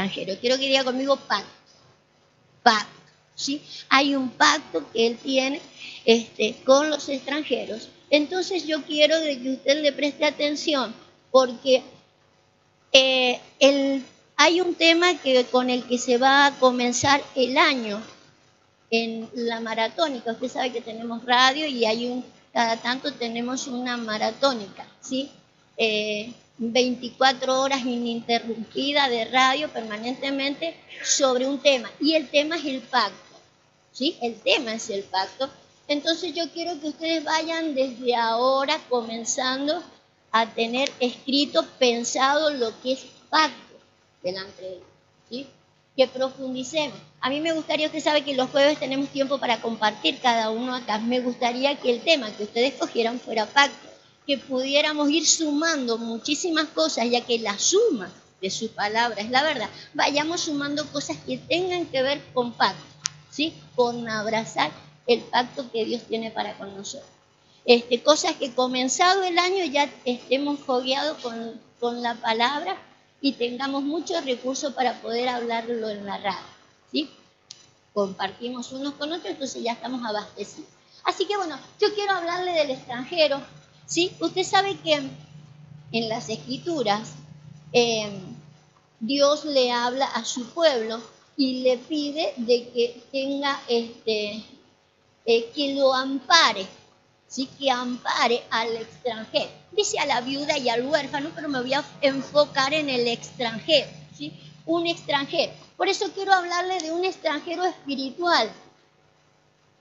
extranjeros. Quiero que diga conmigo pacto. Pacto, ¿sí? Hay un pacto que Él tiene con los extranjeros. Entonces yo quiero de que usted le preste atención, porque hay un tema con el que se va a comenzar el año en la maratónica. Usted sabe que tenemos radio y cada tanto tenemos una maratónica, ¿sí? 24 horas ininterrumpida de radio permanentemente sobre un tema. Y el tema es el pacto, ¿sí? El tema es el pacto. Entonces yo quiero que ustedes vayan desde ahora comenzando a tener escrito, pensado lo que es pacto delante de Dios, ¿sí? Que profundicemos. A mí me gustaría, usted sabe que los jueves tenemos tiempo para compartir cada uno acá. Me gustaría que el tema que ustedes escogieran fuera pacto, que pudiéramos ir sumando muchísimas cosas, ya que la suma de su palabra es la verdad. Vayamos sumando cosas que tengan que ver con pacto, ¿sí? Con abrazar el pacto que Dios tiene para con nosotros. Cosas que comenzado el año ya estemos fogueados con la palabra y tengamos muchos recursos para poder hablarlo en la radio, ¿sí? Compartimos unos con otros, entonces ya estamos abastecidos. Así que bueno, yo quiero hablarle del extranjero, ¿sí? Usted sabe que en las Escrituras Dios le habla a su pueblo y le pide de que tenga que lo ampare, ¿sí? Que ampare al extranjero. Dice a la viuda y al huérfano, pero me voy a enfocar en el extranjero, ¿sí? Un extranjero. Por eso quiero hablarle de un extranjero espiritual,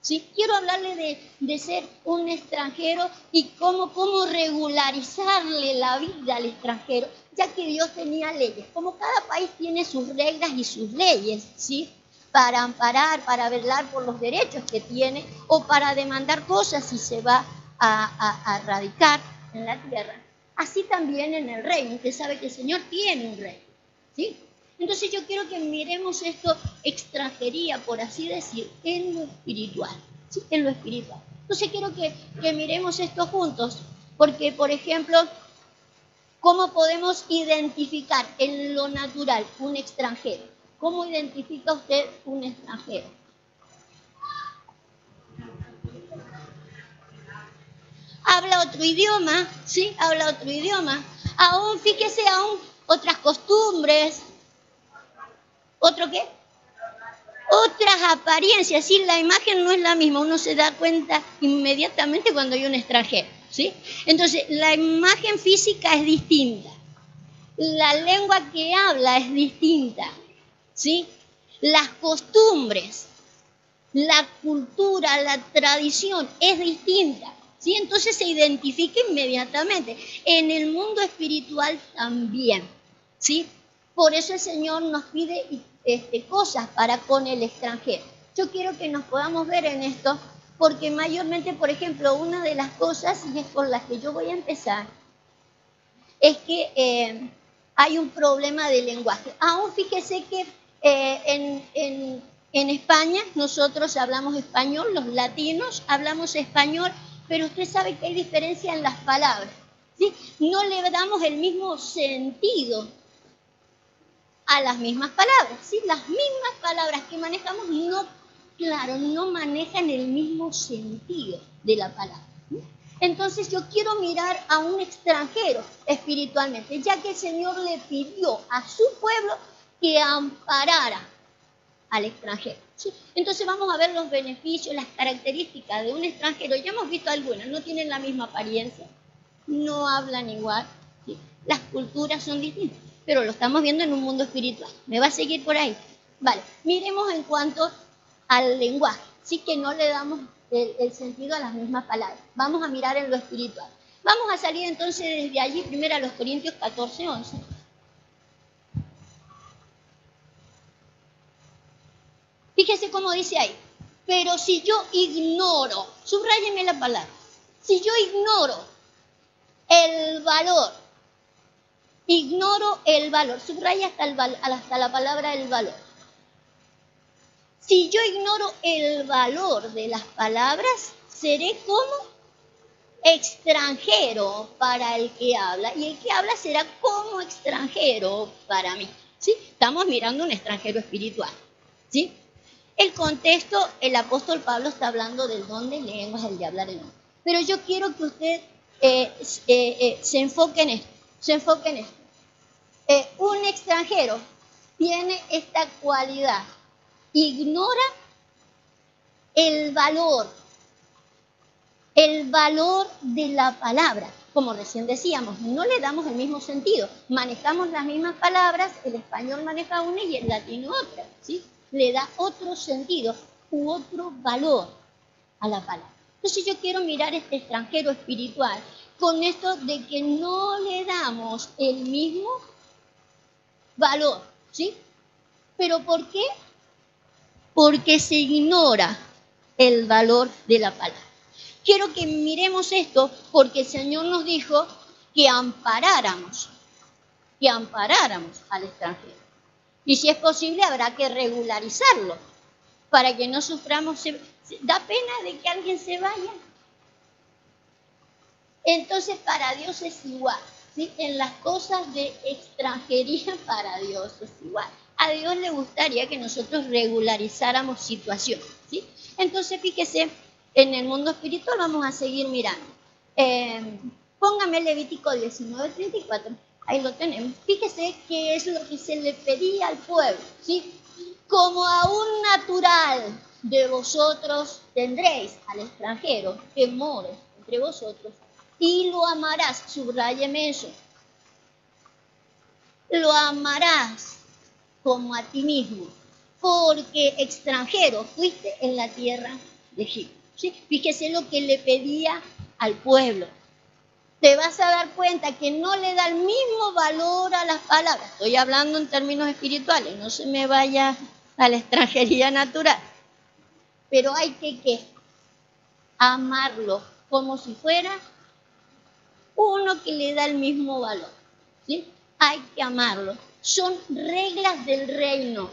¿sí? Quiero hablarle de ser un extranjero y cómo regularizarle la vida al extranjero, ya que Dios tenía leyes. Como cada país tiene sus reglas y sus leyes, ¿sí? Para amparar, para velar por los derechos que tiene o para demandar cosas si se va a radicar en la tierra. Así también en el reino. Usted sabe que el Señor tiene un reino, ¿sí? Entonces yo quiero que miremos esto, extranjería, por así decir, en lo espiritual, ¿sí? En lo espiritual. Entonces quiero que miremos esto juntos, porque, por ejemplo, ¿cómo podemos identificar en lo natural un extranjero? ¿Cómo identifica usted un extranjero? Habla otro idioma, ¿sí? Habla otro idioma. Aún, fíjese, aún otras costumbres. ¿Otro qué? Otras apariencias, ¿sí? La imagen no es la misma, uno se da cuenta inmediatamente cuando hay un extranjero, ¿sí? Entonces, la imagen física es distinta. La lengua que habla es distinta, ¿sí? Las costumbres, la cultura, la tradición es distinta, ¿sí? Entonces se identifica inmediatamente. En el mundo espiritual también, ¿sí? Por eso el Señor nos pide cosas para con el extranjero. Yo quiero que nos podamos ver en esto, porque mayormente, por ejemplo, una de las cosas, y es por las que yo voy a empezar, es que hay un problema de lenguaje. Aún fíjese que en España nosotros hablamos español, los latinos hablamos español, pero usted sabe que hay diferencia en las palabras, ¿sí? No le damos el mismo sentido a las mismas palabras, ¿sí? Las mismas palabras que manejamos no manejan el mismo sentido de la palabra. Entonces yo quiero mirar a un extranjero espiritualmente, ya que el Señor le pidió a su pueblo que amparara al extranjero, ¿sí? Entonces vamos a ver los beneficios, las características de un extranjero. Ya hemos visto algunas, no tienen la misma apariencia, no hablan igual, ¿sí? Las culturas son distintas, pero lo estamos viendo en un mundo espiritual. ¿Me va a seguir por ahí? Vale, miremos en cuanto al lenguaje, sí, que no le damos el sentido a las mismas palabras. Vamos a mirar en lo espiritual. Vamos a salir entonces desde allí, primero a los Corintios 14, 11. Fíjese cómo dice ahí. Pero si yo ignoro, subráyeme la palabra, si yo ignoro el valor, subraya hasta la palabra el valor. Si yo ignoro el valor de las palabras, seré como extranjero para el que habla, y el que habla será como extranjero para mí. ¿sí? Estamos mirando un extranjero espiritual, ¿sí? El contexto, el apóstol Pablo está hablando del don de lenguas, el de hablar en lenguas. Pero yo quiero que usted se enfoque en esto, un extranjero tiene esta cualidad, ignora el valor de la palabra. Como recién decíamos, no le damos el mismo sentido. Manejamos las mismas palabras, el español maneja una y el latino otra, ¿sí? Le da otro sentido u otro valor a la palabra. Entonces yo quiero mirar este extranjero espiritual con esto de que no le damos el mismo valor, ¿sí? ¿Pero por qué? Porque se ignora el valor de la palabra. Quiero que miremos esto porque el Señor nos dijo que amparáramos al extranjero. Y si es posible habrá que regularizarlo para que no suframos. Da pena de que alguien se vaya. Entonces para Dios es igual, ¿sí? En las cosas de extranjería para Dios es igual. A Dios le gustaría que nosotros regularizáramos situaciones, ¿sí? Entonces fíjese, en el mundo espiritual vamos a seguir mirando. Póngame Levítico 19:34, ahí lo tenemos. Fíjese qué es lo que se le pedía al pueblo, ¿sí? Como a un natural de vosotros tendréis al extranjero que more entre vosotros, y lo amarás, subráyeme eso, lo amarás como a ti mismo, porque extranjero fuiste en la tierra de Egipto. ¿Sí? Fíjese lo que le pedía al pueblo. Te vas a dar cuenta que no le da el mismo valor a las palabras. Estoy hablando en términos espirituales, no se me vaya a la extranjería natural. Pero hay que amarlo como si fuera uno que le da el mismo valor, ¿sí? Hay que amarlo. Son reglas del reino.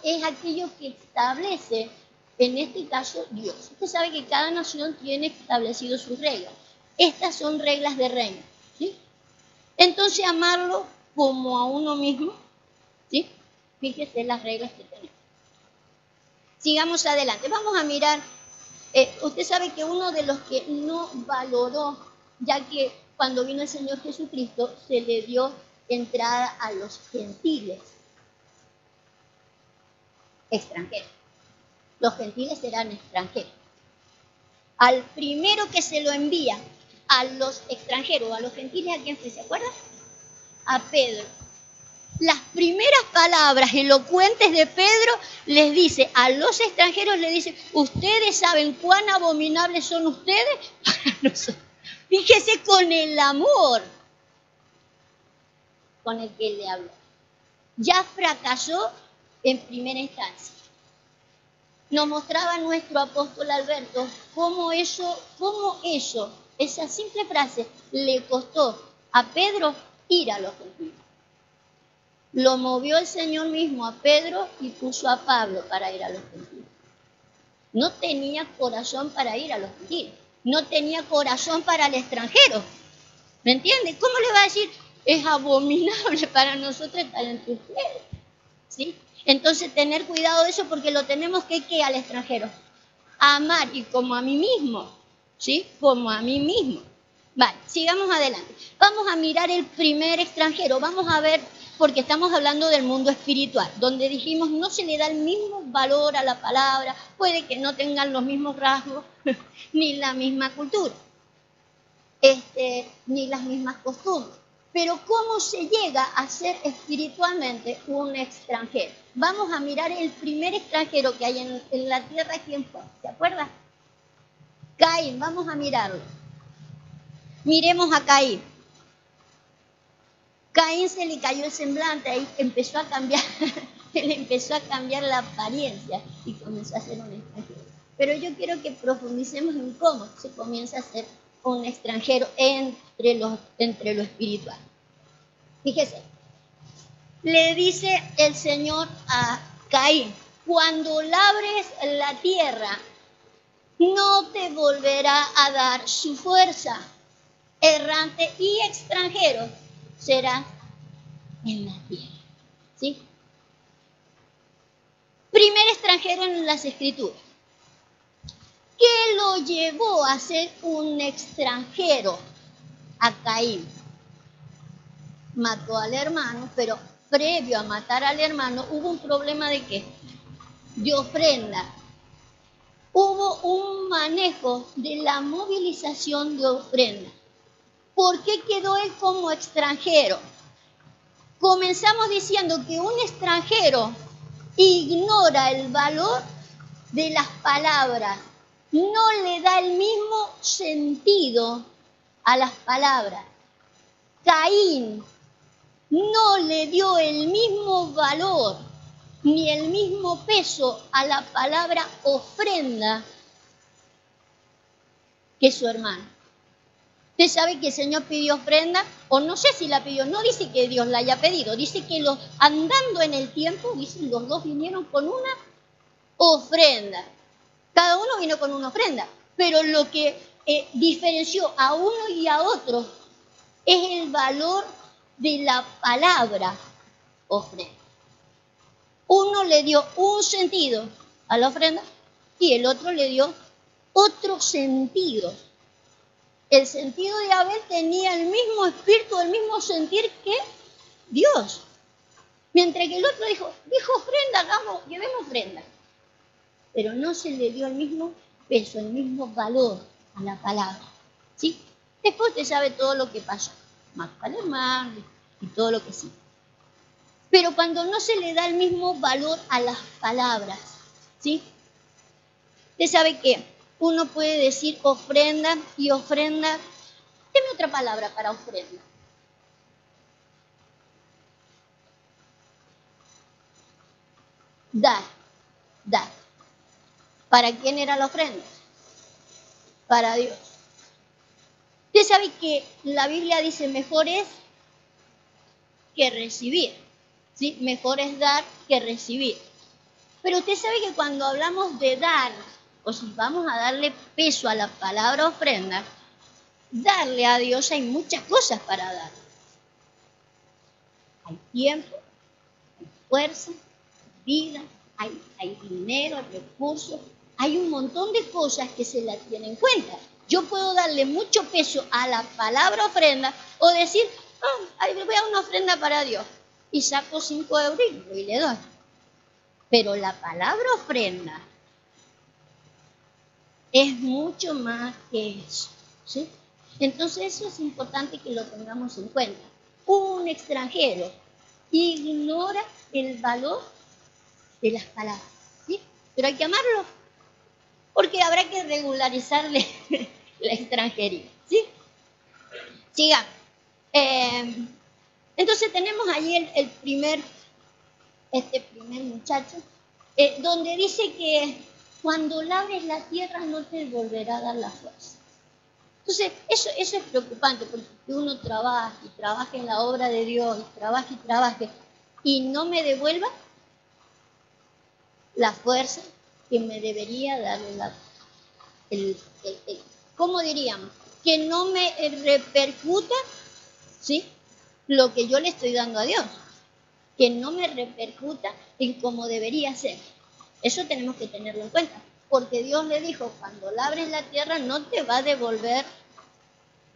Es aquello que establece, en este caso, Dios. Usted sabe que cada nación tiene establecido sus reglas. Estas son reglas de reino, ¿sí? Entonces, amarlo como a uno mismo, ¿sí? Fíjese las reglas que tenemos. Sigamos adelante. Vamos a mirar. Usted sabe que uno de los que no valoró, ya que cuando vino el Señor Jesucristo se le dio entrada a los gentiles extranjeros. Los gentiles eran extranjeros. Al primero que se lo envía a los extranjeros, a los gentiles, ¿a quién fue? ¿Se acuerdan? A Pedro. Las primeras palabras elocuentes de Pedro les dice a los extranjeros, le dice, ustedes saben cuán abominables son ustedes para nosotros. Fíjese con el amor con el que le habló. Ya fracasó en primera instancia. Nos mostraba nuestro apóstol Alberto cómo eso, esa simple frase le costó a Pedro ir a los gentiles. Lo movió el Señor mismo a Pedro y puso a Pablo para ir a los gentiles. No tenía corazón para ir a los gentiles. No tenía corazón para el extranjero. ¿Me entiende? ¿Cómo le va a decir? Es abominable para nosotros estar entre ustedes. ¿Sí? Entonces, tener cuidado de eso porque lo tenemos que al extranjero. Amar y como a mí mismo. ¿Sí? Como a mí mismo. Vale, sigamos adelante. Vamos a mirar el primer extranjero. Vamos a ver, porque estamos hablando del mundo espiritual, donde dijimos no se le da el mismo valor a la palabra, puede que no tengan los mismos rasgos, ni la misma cultura, ni las mismas costumbres. Pero ¿cómo se llega a ser espiritualmente un extranjero? Vamos a mirar el primer extranjero que hay en la tierra. ¿Quién fue? ¿Se acuerdan? Caín, vamos a mirarlo. Miremos a Caín. Caín se le cayó el semblante, ahí empezó a cambiar, le empezó a cambiar la apariencia y comenzó a ser un extranjero. Pero yo quiero que profundicemos en cómo se comienza a ser un extranjero entre lo espiritual. Fíjese, le dice el Señor a Caín, cuando labres la tierra, no te volverá a dar su fuerza. Errante y extranjero serás en la tierra. ¿sí? Primer extranjero en las Escrituras. ¿Qué lo llevó a ser un extranjero? A Caín. Mató al hermano, pero previo a matar al hermano hubo un problema de ¿qué? De ofrenda. Hubo un manejo de la movilización de ofrenda. ¿Por qué quedó él como extranjero? Comenzamos diciendo que un extranjero ignora el valor de las palabras, no le da el mismo sentido a las palabras. Caín no le dio el mismo valor ni el mismo peso a la palabra ofrenda que su hermano. Usted sabe que el Señor pidió ofrenda, o no sé si la pidió, no dice que Dios la haya pedido, dice que andando en el tiempo, dicen, los dos vinieron con una ofrenda. Cada uno vino con una ofrenda, pero lo que diferenció a uno y a otro es el valor de la palabra ofrenda. Uno le dio un sentido a la ofrenda y el otro le dio otro sentido. El sentido de Abel tenía el mismo espíritu, el mismo sentir que Dios. Mientras que el otro dijo ofrenda, llevemos ofrenda. Pero no se le dio el mismo peso, el mismo valor a la palabra. ¿Sí? Después usted sabe todo lo que pasó. Mató al hermano y todo lo que sí. Pero cuando no se le da el mismo valor a las palabras, ¿sí? Usted sabe que uno puede decir ofrenda y ofrenda. Deme otra palabra para ofrenda. Dar. ¿Para quién era la ofrenda? Para Dios. Usted sabe que la Biblia dice mejor es que recibir, ¿sí? Mejor es dar que recibir. Pero usted sabe que cuando hablamos de dar, o si vamos a darle peso a la palabra ofrenda, darle a Dios hay muchas cosas para dar. Hay tiempo, hay fuerza, vida, hay dinero, recursos, hay un montón de cosas que se la tienen en cuenta. Yo puedo darle mucho peso a la palabra ofrenda o decir, le voy a dar una ofrenda para Dios y saco 5 euros y le doy. Pero la palabra ofrenda es mucho más que eso, ¿sí? Entonces eso es importante que lo tengamos en cuenta. Un extranjero ignora el valor de las palabras, ¿sí? Pero hay que amarlo, porque habrá que regularizarle la extranjería, ¿sí? Sigamos. Entonces tenemos ahí este primer muchacho, donde dice que cuando labres la tierra no te volverá a dar la fuerza. Entonces, eso es preocupante, porque uno trabaja y trabaja en la obra de Dios, y trabaje, y no me devuelva la fuerza que me debería darle ¿cómo diríamos? Que no me repercuta, ¿sí? Lo que yo le estoy dando a Dios, que no me repercuta en cómo debería ser. Eso tenemos que tenerlo en cuenta, porque Dios le dijo, cuando labres la tierra no te va a devolver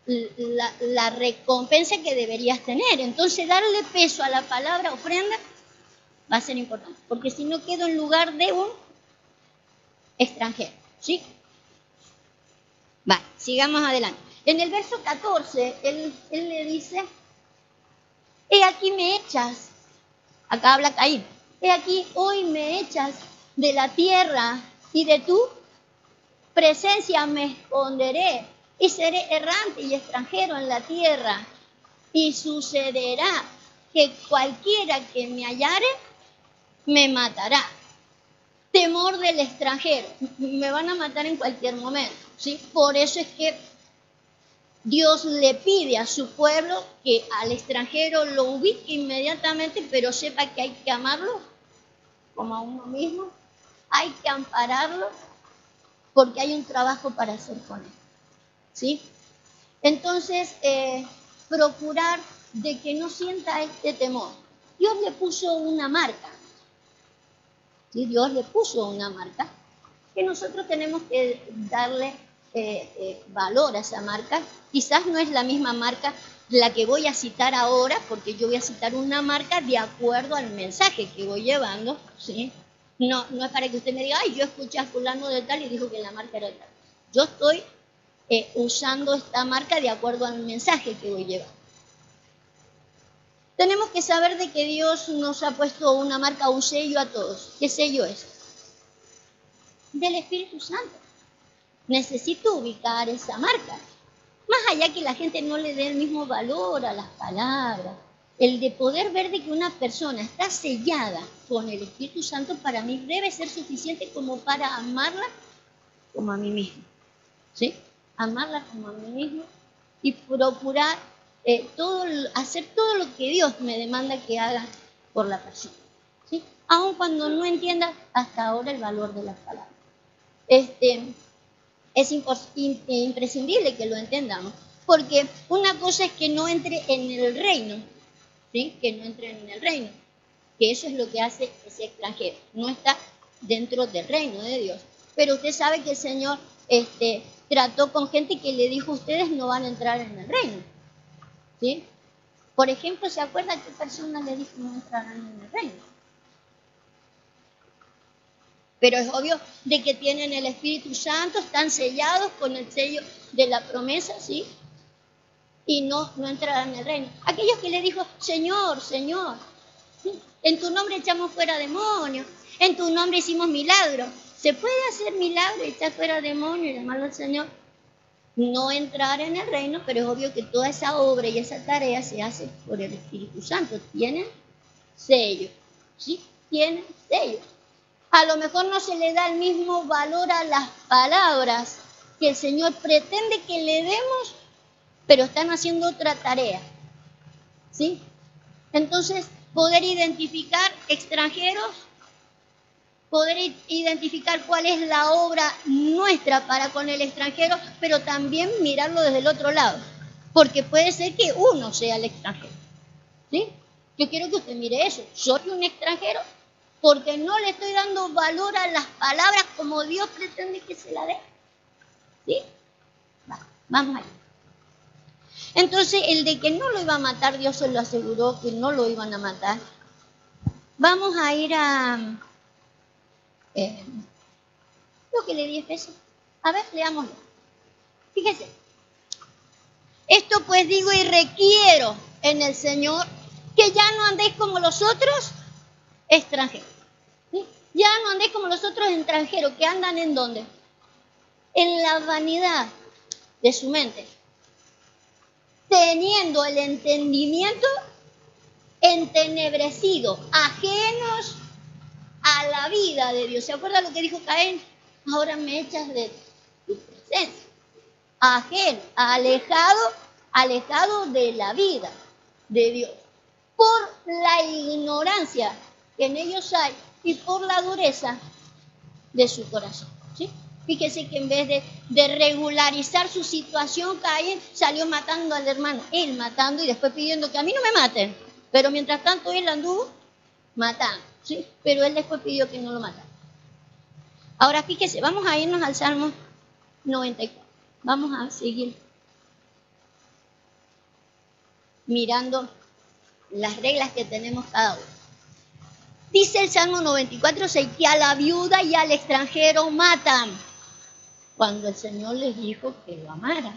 la recompensa que deberías tener. Entonces, darle peso a la palabra ofrenda va a ser importante, porque si no quedo en lugar de un extranjero, ¿sí? Vale, sigamos adelante. En el verso 14, él le dice, he aquí me echas, acá habla Caín, he aquí hoy me echas de la tierra y de tu presencia me esconderé y seré errante y extranjero en la tierra. Y sucederá que cualquiera que me hallare me matará. Temor del extranjero, me van a matar en cualquier momento, ¿sí? Por eso es que Dios le pide a su pueblo que al extranjero lo ubique inmediatamente, pero sepa que hay que amarlo como a uno mismo, hay que ampararlo, porque hay un trabajo para hacer con él, ¿sí? Entonces, procurar de que no sienta este temor. Dios le puso una marca. ¿Sí? Dios le puso una marca que nosotros tenemos que darle valor a esa marca. Quizás no es la misma marca la que voy a citar ahora, porque yo voy a citar una marca de acuerdo al mensaje que voy llevando, ¿sí? No es para que usted me diga, ay, yo escuché a fulano de tal y dijo que la marca era tal. Yo estoy usando esta marca de acuerdo al mensaje que voy llevando. Tenemos que saber de que Dios nos ha puesto una marca, un sello a todos. ¿Qué sello es? Del Espíritu Santo. Necesito ubicar esa marca. Más allá que la gente no le dé el mismo valor a las palabras, el de poder ver de que una persona está sellada con el Espíritu Santo, para mí debe ser suficiente como para amarla como a mí mismo. ¿Sí? Amarla como a mí mismo y procurar hacer todo lo que Dios me demanda que haga por la persona. ¿Sí? Aun cuando no entienda hasta ahora el valor de las palabras. Es imprescindible que lo entendamos, porque una cosa es que no entre en el reino, ¿sí? Que no entre en el reino, que eso es lo que hace ese extranjero, no está dentro del reino de Dios. Pero usted sabe que el Señor trató con gente que le dijo, ustedes no van a entrar en el reino, ¿sí? Por ejemplo, ¿se acuerda qué persona le dijo no entrarán en el reino? Pero es obvio de que tienen el Espíritu Santo, están sellados con el sello de la promesa, ¿sí? Y no entrarán en el reino. Aquellos que le dijo, Señor, Señor, ¿sí? En tu nombre echamos fuera demonios, en tu nombre hicimos milagros. ¿Se puede hacer milagro y echar fuera demonios y llamarlo al Señor? No entrar en el reino, pero es obvio que toda esa obra y esa tarea se hace por el Espíritu Santo. Tienen sello, ¿sí? Tienen sello. A lo mejor no se le da el mismo valor a las palabras que el Señor pretende que le demos, pero están haciendo otra tarea, ¿sí? Entonces, poder identificar extranjeros, poder identificar cuál es la obra nuestra para con el extranjero, pero también mirarlo desde el otro lado, porque puede ser que uno sea el extranjero, ¿sí? Yo quiero que usted mire eso. ¿Soy un extranjero? Porque no le estoy dando valor a las palabras como Dios pretende que se la dé. ¿Sí? Vamos allá. Entonces, el de que no lo iba a matar, Dios se lo aseguró que no lo iban a matar. Vamos a ir a lo que le di Efesios. A ver, leámoslo. Fíjese. Esto pues digo y requiero en el Señor que ya no andéis como los otros extranjeros. ¿Sí? Ya no andéis como los otros extranjeros que andan en ¿dónde? En la vanidad de su mente, teniendo el entendimiento entenebrecido, ajenos a la vida de Dios. ¿Se acuerda lo que dijo Caín? Ahora me echas de tu presencia. Ajeno, alejado de la vida de Dios, por la ignorancia que en ellos hay y por la dureza de su corazón. ¿Sí? Fíjese que en vez de regularizar su situación, Caín salió matando al hermano, él matando y después pidiendo que a mí no me maten. Pero mientras tanto él anduvo matando, ¿sí? Pero él después pidió que no lo matara. Ahora fíjese, vamos a irnos al Salmo 94. Vamos a seguir mirando las reglas que tenemos cada uno. Dice el Salmo 94:6 que a la viuda y al extranjero matan, cuando el Señor les dijo que lo amara.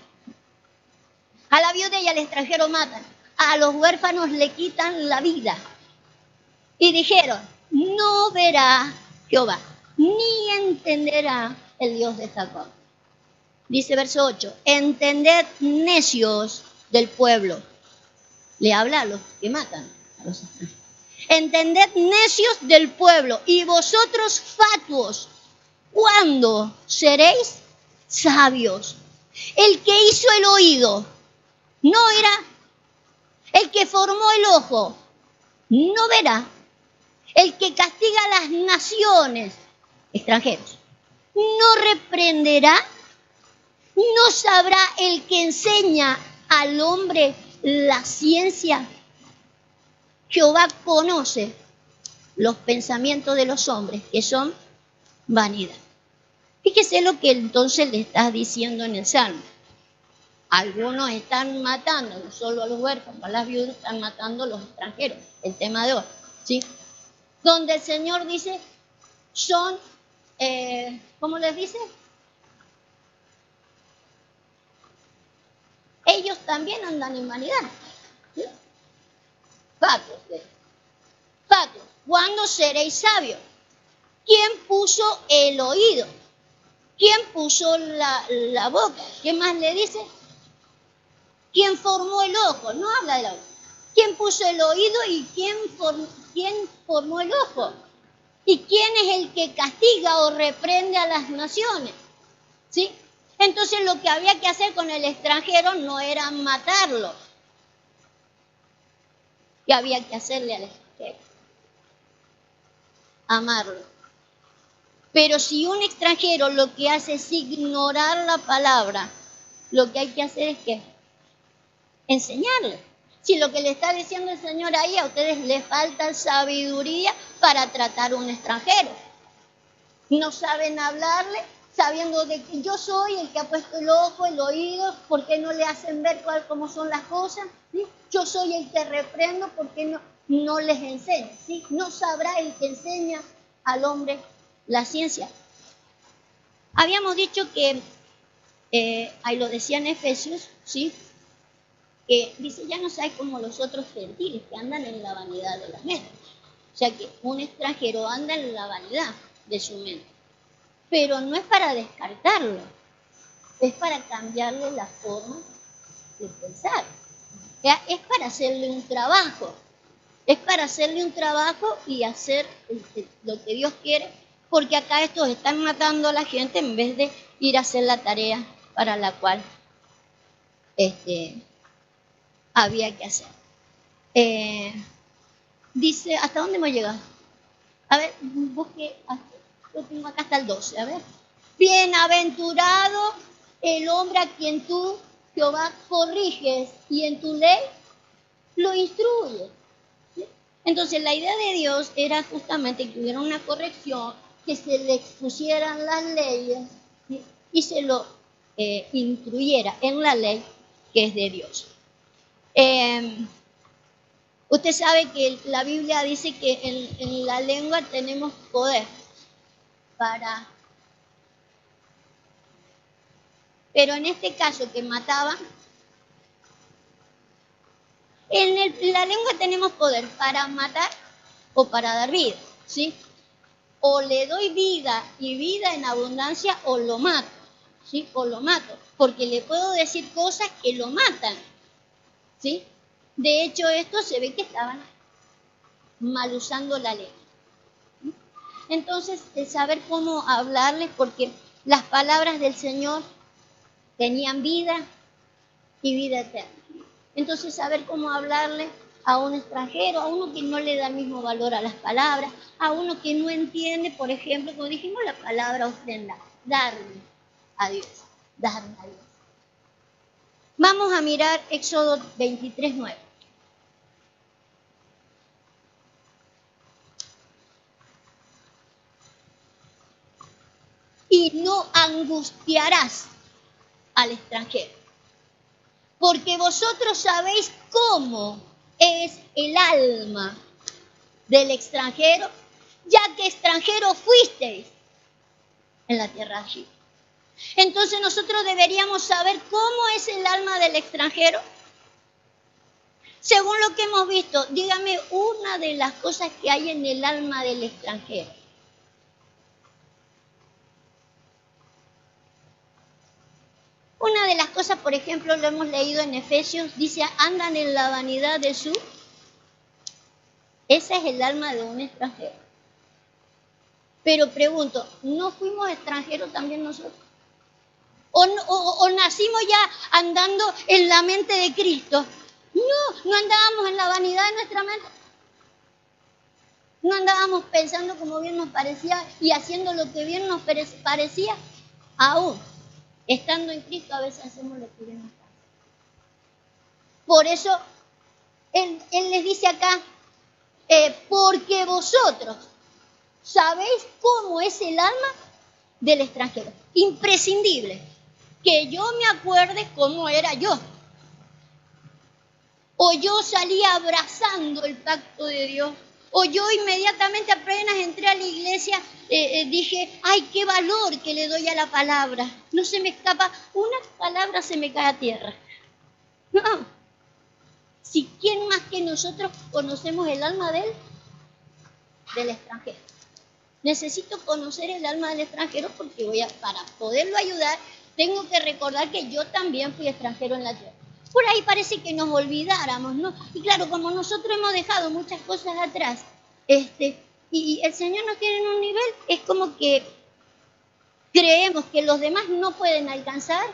A la viuda y al extranjero matan, a los huérfanos le quitan la vida. Y dijeron, no verá Jehová, ni entenderá el Dios de Jacob. Dice verso 8, entended necios del pueblo. Le habla a los que matan a los extranjeros. Entended necios del pueblo y vosotros fatuos, ¿cuándo seréis sabios? El que hizo el oído, no era el que formó el ojo, no verá. El que castiga a las naciones, extranjeros, no reprenderá, no sabrá el que enseña al hombre la ciencia. Jehová conoce los pensamientos de los hombres, que son vanidad. Fíjese lo que entonces le está diciendo en el Salmo. Algunos están matando, no solo a los huérfanos, a las viudas, están matando a los extranjeros. El tema de hoy, ¿sí? Donde el Señor dice, son, ¿cómo les dice? Ellos también andan en vanidad. ¿Sí? Patos. ¿Cuándo seréis sabios? ¿Quién puso el oído? ¿Quién puso la boca? ¿Qué más le dice? ¿Quién formó el ojo? No habla del ojo. ¿Quién puso el oído y quién formó el ojo? ¿Y quién es el que castiga o reprende a las naciones? ¿Sí? Entonces lo que había que hacer con el extranjero no era matarlo. ¿Qué había que hacerle al extranjero? Amarlo. Pero si un extranjero lo que hace es ignorar la palabra, lo que hay que hacer es ¿qué? Enseñarle. Si lo que le está diciendo el Señor ahí, a ustedes les falta sabiduría para tratar a un extranjero. No saben hablarle, sabiendo de que yo soy el que ha puesto el ojo, el oído, ¿por qué no le hacen ver cómo son las cosas? ¿Sí? Yo soy el que reprendo, ¿por qué no les enseño? ¿Sí? No sabrá el que enseña al hombre la ciencia. Habíamos dicho que, ahí lo decía en Efesios, ¿sí? Que dice, ya no seáis como los otros gentiles que andan en la vanidad de la mente. O sea que un extranjero anda en la vanidad de su mente. Pero no es para descartarlo, es para cambiarle la forma de pensar. O sea, es para hacerle un trabajo. Es para hacerle un trabajo y hacer lo que Dios quiere, porque acá estos están matando a la gente en vez de ir a hacer la tarea para la cual había que hacer. Dice, ¿hasta dónde hemos llegado? A ver, busque, yo tengo acá hasta el 12, a ver. Bienaventurado el hombre a quien tú, Jehová, corriges y en tu ley lo instruyes. ¿Sí? Entonces la idea de Dios era justamente que hubiera una corrección, que se le expusieran las leyes, ¿sí? Y se lo instruyera en la ley que es de Dios. Usted sabe que la Biblia dice que en la lengua tenemos poder para... Pero en este caso que mataban, en la lengua tenemos poder para matar o para dar vida, ¿sí? O le doy vida y vida en abundancia o lo mato, ¿sí? O lo mato, porque le puedo decir cosas que lo matan, ¿sí? De hecho, esto se ve que estaban mal usando la ley. Entonces, el saber cómo hablarles, porque las palabras del Señor tenían vida y vida eterna. Entonces, saber cómo hablarle a un extranjero, a uno que no le da el mismo valor a las palabras, a uno que no entiende, por ejemplo, como dijimos, la palabra ofrenda, darle a Dios, darle a Dios. Vamos a mirar Éxodo 23:9. Y no angustiarás al extranjero, porque vosotros sabéis cómo es el alma del extranjero, ya que extranjero fuisteis en la tierra allí. Entonces nosotros deberíamos saber cómo es el alma del extranjero. Según lo que hemos visto, dígame una de las cosas que hay en el alma del extranjero. Una de las cosas, por ejemplo, lo hemos leído en Efesios, dice, andan en la vanidad de su... Ese es el alma de un extranjero. Pero pregunto, ¿no fuimos extranjeros también nosotros? ¿O nacimos ya andando en la mente de Cristo? No andábamos en la vanidad de nuestra mente. No andábamos pensando como bien nos parecía y haciendo lo que bien nos parecía. Aún, estando en Cristo, a veces hacemos lo que bien nos parece. Por eso, Él les dice acá, porque vosotros sabéis cómo es el alma del extranjero. Imprescindible que yo me acuerde cómo era yo. O yo salía abrazando el pacto de Dios, o yo inmediatamente apenas entré a la iglesia dije, ay, qué valor que le doy a la palabra. No se me escapa, una palabra se me cae a tierra. No. Si quién más que nosotros conocemos el alma del extranjero. Necesito conocer el alma del extranjero porque para poderlo ayudar, tengo que recordar que yo también fui extranjero en la tierra. Por ahí parece que nos olvidáramos, ¿no? Y claro, como nosotros hemos dejado muchas cosas atrás, y el Señor nos tiene en un nivel, es como que creemos que los demás no pueden alcanzar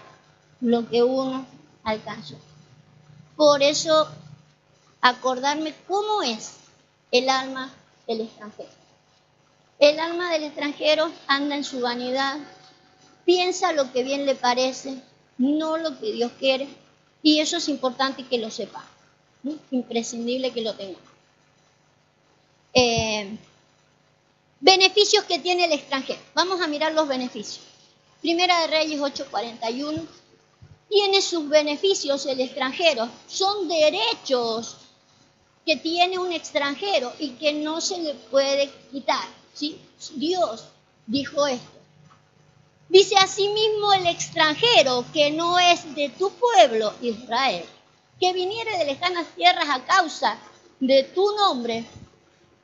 lo que uno alcanzó. Por eso, acordarme cómo es el alma del extranjero. El alma del extranjero anda en su vanidad, piensa lo que bien le parece, no lo que Dios quiere, y eso es importante que lo sepa, ¿no? Imprescindible que lo tenga. Beneficios que tiene el extranjero. Vamos a mirar los beneficios. Primera de Reyes 8:41. Tiene sus beneficios el extranjero. Son derechos que tiene un extranjero y que no se le puede quitar. ¿Sí? Dios dijo esto. Dice asimismo el extranjero que no es de tu pueblo, Israel, que viniere de lejanas tierras a causa de tu nombre,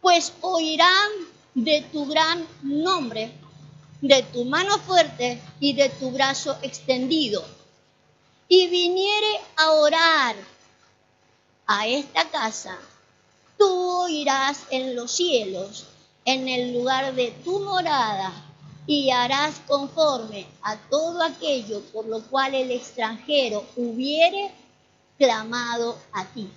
pues oirán de tu gran nombre, de tu mano fuerte y de tu brazo extendido. Y viniere a orar a esta casa, tú oirás en los cielos, en el lugar de tu morada, y harás conforme a todo aquello por lo cual el extranjero hubiere clamado a ti,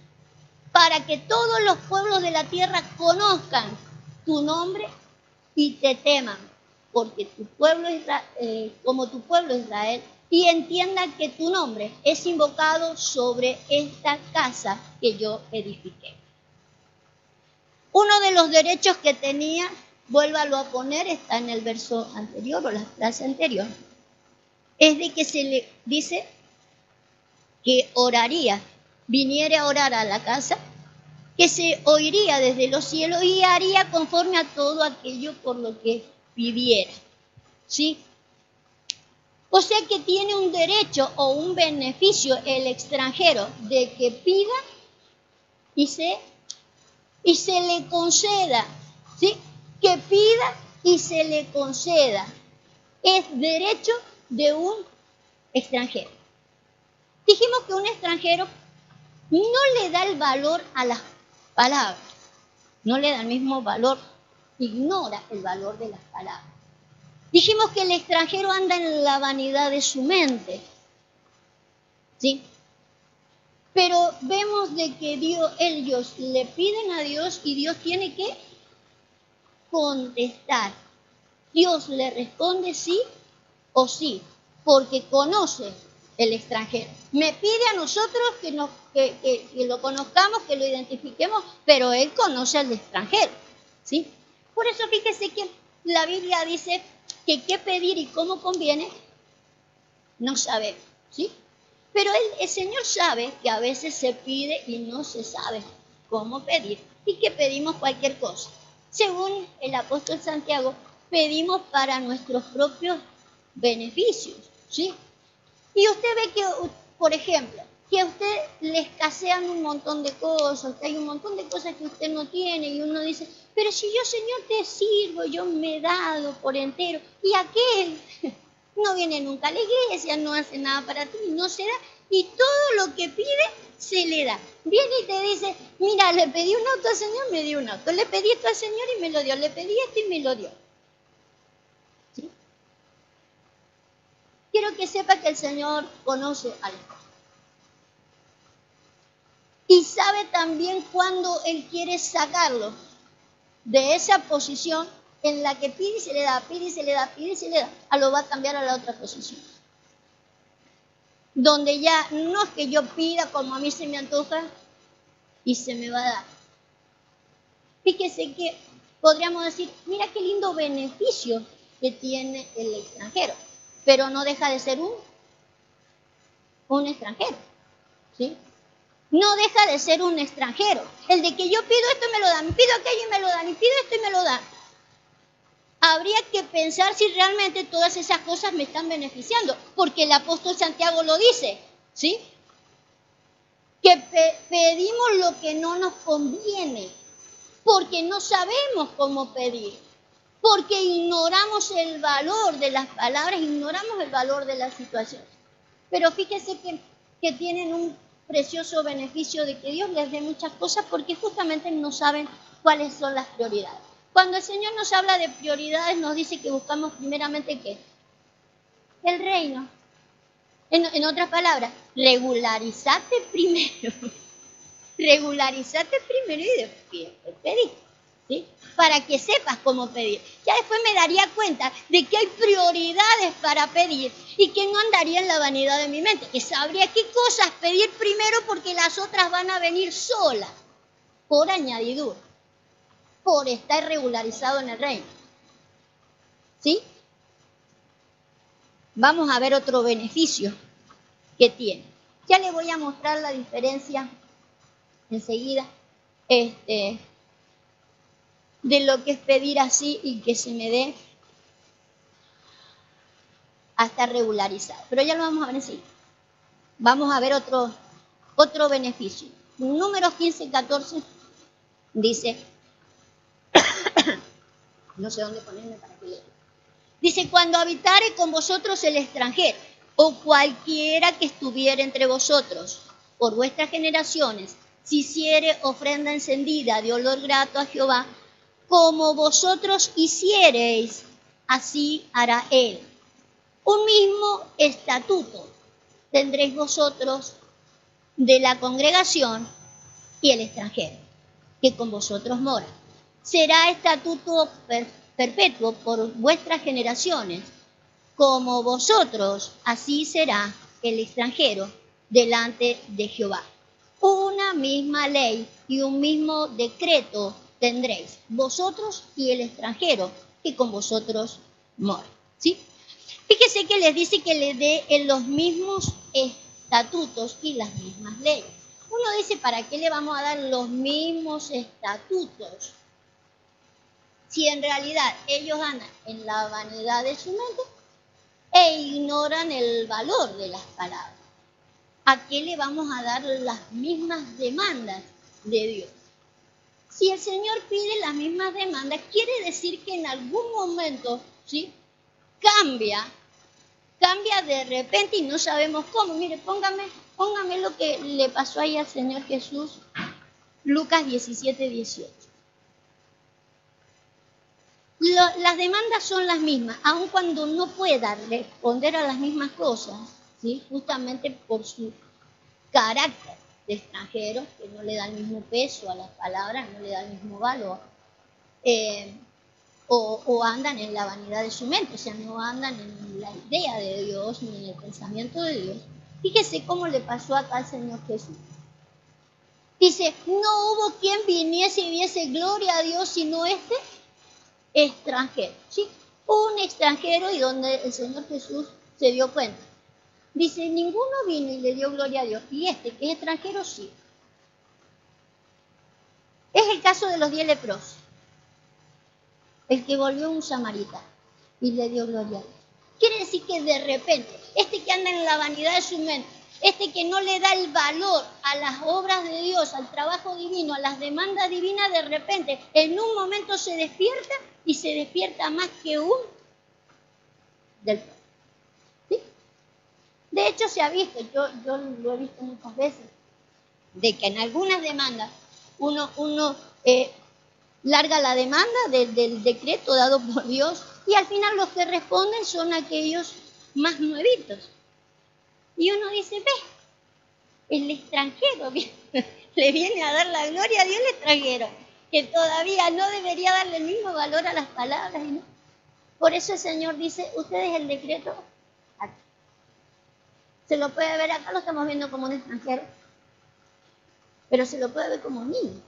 para que todos los pueblos de la tierra conozcan tu nombre y te teman, porque tu pueblo como tu pueblo Israel, y entiendan que tu nombre es invocado sobre esta casa que yo edifiqué. Uno de los derechos que tenía, vuélvalo a poner, está en el verso anterior o la frase anterior, es de que se le dice que oraría, viniera a orar a la casa, que se oiría desde los cielos y haría conforme a todo aquello por lo que pidiera. ¿Sí? O sea que tiene un derecho o un beneficio el extranjero de que pida y se le conceda. ¿Sí? Que pida y se le conceda. Es derecho de un extranjero. Dijimos que un extranjero no le da el valor a las palabras, no le da el mismo valor, ignora el valor de las palabras. Dijimos que el extranjero anda en la vanidad de su mente, ¿sí? Pero vemos de que ellos le piden a Dios y Dios tiene que contestar. Dios le responde sí o sí, porque conoce el extranjero. Me pide a nosotros que lo conozcamos, que lo identifiquemos, pero Él conoce al extranjero, ¿sí? Por eso fíjese que la Biblia dice que qué pedir y cómo conviene, no sabemos, ¿sí? Pero el Señor sabe que a veces se pide y no se sabe cómo pedir y que pedimos cualquier cosa. Según el apóstol Santiago, pedimos para nuestros propios beneficios, ¿sí? Y usted ve que, por ejemplo, que a usted le escasean un montón de cosas, que hay un montón de cosas que usted no tiene y uno dice, pero si yo, Señor, te sirvo, yo me he dado por entero, y aquel no viene nunca a la iglesia, no hace nada para ti, no se da, y todo lo que pide se le da. Viene y te dice, mira, le pedí un auto al Señor, me dio un auto, le pedí esto al Señor y me lo dio, le pedí esto y me lo dio. ¿Sí? Quiero que sepa que el Señor conoce al Hijo. Y sabe también cuándo Él quiere sacarlo de esa posición en la que pide y se le da, pide y se le da, pide y se le da, lo va a cambiar a la otra posición. Donde ya no es que yo pida como a mí se me antoja y se me va a dar. Fíjese que podríamos decir, mira qué lindo beneficio que tiene el extranjero, pero no deja de ser un extranjero, ¿sí? No deja de ser un extranjero. El de que yo pido esto y me lo dan, pido aquello y me lo dan, y pido esto y me lo dan. Habría que pensar si realmente todas esas cosas me están beneficiando, porque el apóstol Santiago lo dice, ¿sí? Que pedimos lo que no nos conviene, porque no sabemos cómo pedir, porque ignoramos el valor de las palabras, ignoramos el valor de la situación. Pero fíjese que tienen un precioso beneficio de que Dios les dé muchas cosas porque justamente no saben cuáles son las prioridades. Cuando el Señor nos habla de prioridades, nos dice que buscamos primeramente ¿qué? El reino. En otras palabras, regularizate primero. Regularizate primero y después pedir, ¿sí? Para que sepas cómo pedir. Ya después me daría cuenta de que hay prioridades para pedir y que no andaría en la vanidad de mi mente, que sabría qué cosas pedir primero porque las otras van a venir solas, por añadidura, por estar regularizado en el reino. ¿Sí? Vamos a ver otro beneficio que tiene. Ya les voy a mostrar la diferencia enseguida de lo que es pedir así y que se me dé hasta regularizado. Pero ya lo vamos a ver enseguida. Vamos a ver otro beneficio. Número 15-14 dice, no sé dónde ponerme para que lea. Dice, cuando habitare con vosotros el extranjero, o cualquiera que estuviera entre vosotros, por vuestras generaciones, si hiciere ofrenda encendida de olor grato a Jehová, como vosotros hiciereis, así hará él. Un mismo estatuto tendréis vosotros de la congregación y el extranjero, que con vosotros mora. Será estatuto perpetuo por vuestras generaciones, como vosotros, así será el extranjero delante de Jehová. Una misma ley y un mismo decreto tendréis, vosotros y el extranjero, que con vosotros mora. ¿Sí? Fíjese que les dice que le dé en los mismos estatutos y las mismas leyes. Uno dice, ¿para qué le vamos a dar los mismos estatutos? Si en realidad ellos andan en la vanidad de su mente e ignoran el valor de las palabras. ¿A qué le vamos a dar las mismas demandas de Dios? Si el Señor pide las mismas demandas, quiere decir que en algún momento, ¿sí?, cambia de repente y no sabemos cómo. Mire, póngame lo que le pasó ahí al Señor Jesús, Lucas 17-18. Las demandas son las mismas, aun cuando no pueda responder a las mismas cosas, ¿sí?, justamente por su carácter de extranjero, que no le da el mismo peso a las palabras, no le da el mismo valor, o andan en la vanidad de su mente, o sea, no andan en la idea de Dios ni en el pensamiento de Dios. Fíjese cómo le pasó acá al Señor Jesús. Dice, no hubo quien viniese y diese gloria a Dios sino este extranjero, ¿sí? Un extranjero, y donde el Señor Jesús se dio cuenta. Dice, ninguno vino y le dio gloria a Dios, y este que es extranjero sí. Es el caso de los 10 leprosos. El que volvió un samaritano y le dio gloria a Dios. Quiere decir que de repente, este que anda en la vanidad de su mente, este que no le da el valor a las obras de Dios, al trabajo divino, a las demandas divinas, de repente, en un momento se despierta y se despierta más que un del pueblo. ¿Sí? De hecho, se ha visto, yo lo he visto muchas veces, de que en algunas demandas uno larga la demanda del decreto dado por Dios y al final los que responden son aquellos más nuevitos. Y uno dice, ve, el extranjero le viene a dar la gloria a Dios el extranjero, que todavía no debería darle el mismo valor a las palabras. ¿No? Por eso el Señor dice, ustedes el decreto, aquí. Se lo puede ver acá, lo estamos viendo como un extranjero, pero se lo puede ver como un niño.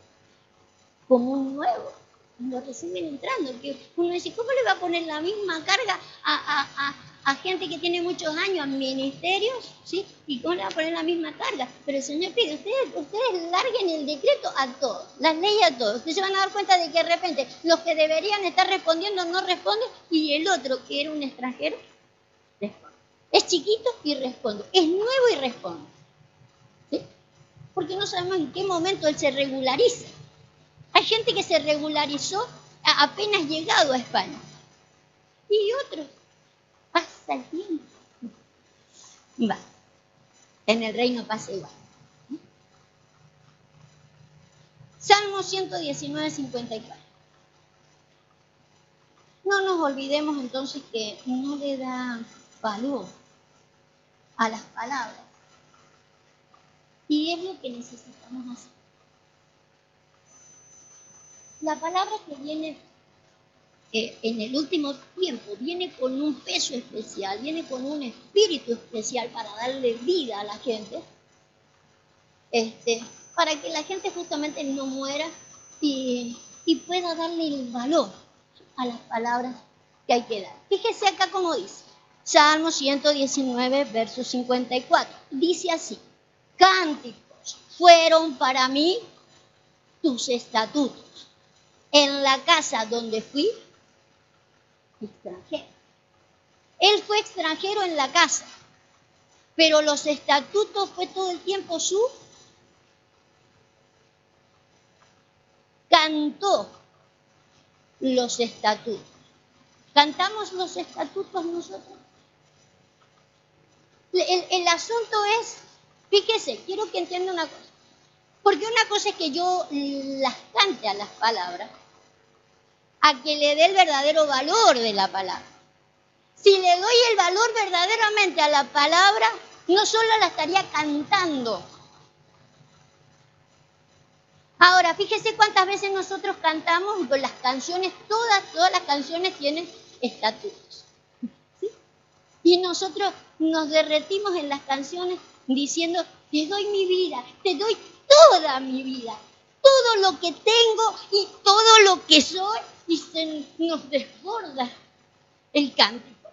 como un nuevo. Lo reciben entrando, que uno dice, ¿cómo le va a poner la misma carga a gente que tiene muchos años, a ministerios, ¿sí? ¿Y cómo le va a poner la misma carga? Pero el Señor pide, ustedes larguen el decreto a todos, las leyes a todos. Ustedes se van a dar cuenta de que de repente los que deberían estar respondiendo no responden y el otro, que era un extranjero, responde. Es chiquito y responde, es nuevo y responde. ¿Sí? Porque no sabemos en qué momento él se regulariza. Hay gente que se regularizó apenas llegado a España. Y otros, pasa el tiempo. Va, en el reino pasa igual. Salmo 119, 54. No nos olvidemos entonces que no le da valor a las palabras. Y es lo que necesitamos hacer. La palabra que viene en el último tiempo viene con un peso especial, viene con un espíritu especial para darle vida a la gente, para que la gente justamente no muera y pueda darle el valor a las palabras que hay que dar. Fíjese acá como dice, Salmo 119, verso 54, dice así, cánticos fueron para mí tus estatutos, en la casa donde fui extranjero. Él fue extranjero en la casa, pero los estatutos fue todo el tiempo su. Cantó los estatutos. ¿Cantamos los estatutos nosotros? El asunto es, fíjese, quiero que entienda una cosa. Porque una cosa es que yo las cante a las palabras, a que le dé el verdadero valor de la palabra. Si le doy el valor verdaderamente a la palabra, no solo la estaría cantando. Ahora, fíjese cuántas veces nosotros cantamos con las canciones, todas las canciones tienen estatutos. ¿Sí? Y nosotros nos derretimos en las canciones diciendo, te doy mi vida, te doy toda mi vida, todo lo que tengo y todo lo que soy, y se nos desborda el cántico.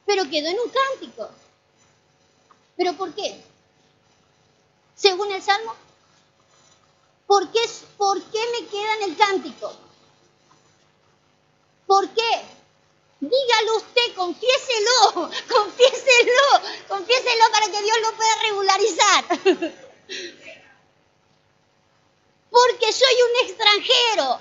Pero quedó en un cántico. ¿Pero por qué? Según el Salmo, ¿por qué me queda en el cántico? ¿Por qué? Dígalo usted, confiéselo para que Dios lo pueda regularizar. Porque soy un extranjero.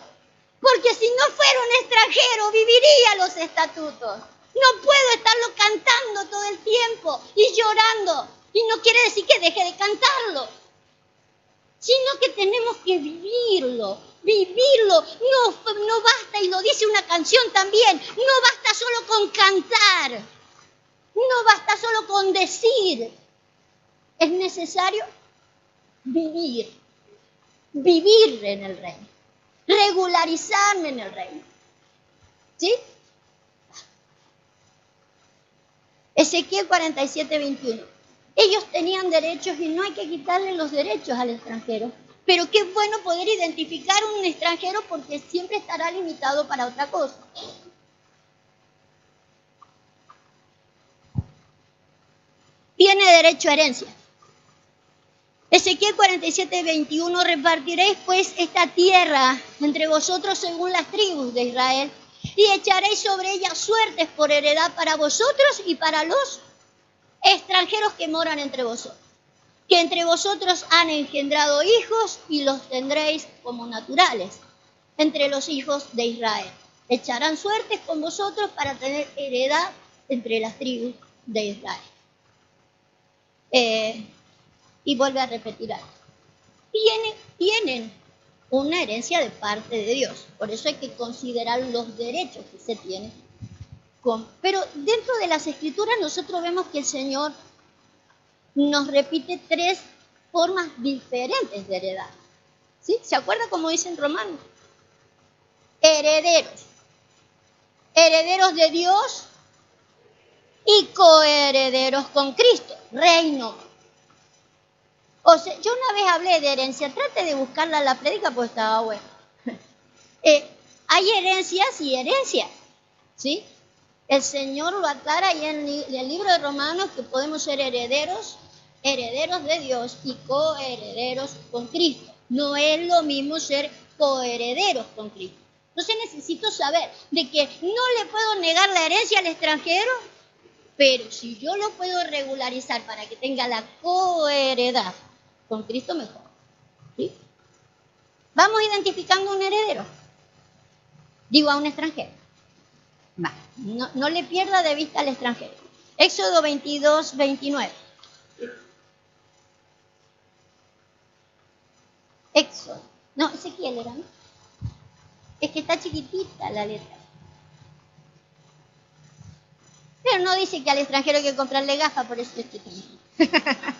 Porque si no fuera un extranjero, viviría los estatutos. No puedo estarlo cantando todo el tiempo y llorando. Y no quiere decir que deje de cantarlo, sino que tenemos que vivirlo. No basta, y lo dice una canción también, no basta solo con cantar, no basta solo con decir, es necesario vivir en el reino, regularizarme en el reino. ¿Sí? Ezequiel 47, 21. Ellos tenían derechos y no hay que quitarle los derechos al extranjero. Pero qué bueno poder identificar un extranjero porque siempre estará limitado para otra cosa. Tiene derecho a herencia. Ezequiel 47, 21, repartiréis pues esta tierra entre vosotros según las tribus de Israel y echaréis sobre ella suertes por heredad para vosotros y para los extranjeros que moran entre vosotros, que entre vosotros han engendrado hijos y los tendréis como naturales entre los hijos de Israel. Echarán suertes con vosotros para tener heredad entre las tribus de Israel. Y vuelve a repetir algo. Tienen una herencia de parte de Dios. Por eso hay que considerar los derechos que se tienen. Pero dentro de las Escrituras nosotros vemos que el Señor nos repite 3 formas diferentes de heredad. ¿Sí? ¿Se acuerda cómo dice en Romanos? Herederos. Herederos de Dios y coherederos con Cristo. Reino. O sea, yo una vez hablé de herencia, trate de buscarla en la prédica porque estaba bueno. Hay herencias y herencias, ¿sí? El Señor lo aclara ahí en el libro de Romanos que podemos ser herederos de Dios y coherederos con Cristo. No es lo mismo ser coherederos con Cristo. Entonces necesito saber de que no le puedo negar la herencia al extranjero, pero si yo lo puedo regularizar para que tenga la coheredad con Cristo, mejor. ¿Sí? Vamos identificando un heredero. Digo, a un extranjero. No le pierda de vista al extranjero. Éxodo 22, 29. Éxodo. No, Ezequiel era, ¿no? Es que está chiquitita la letra. Pero no dice que al extranjero hay que comprarle gafas, por eso es chiquitita.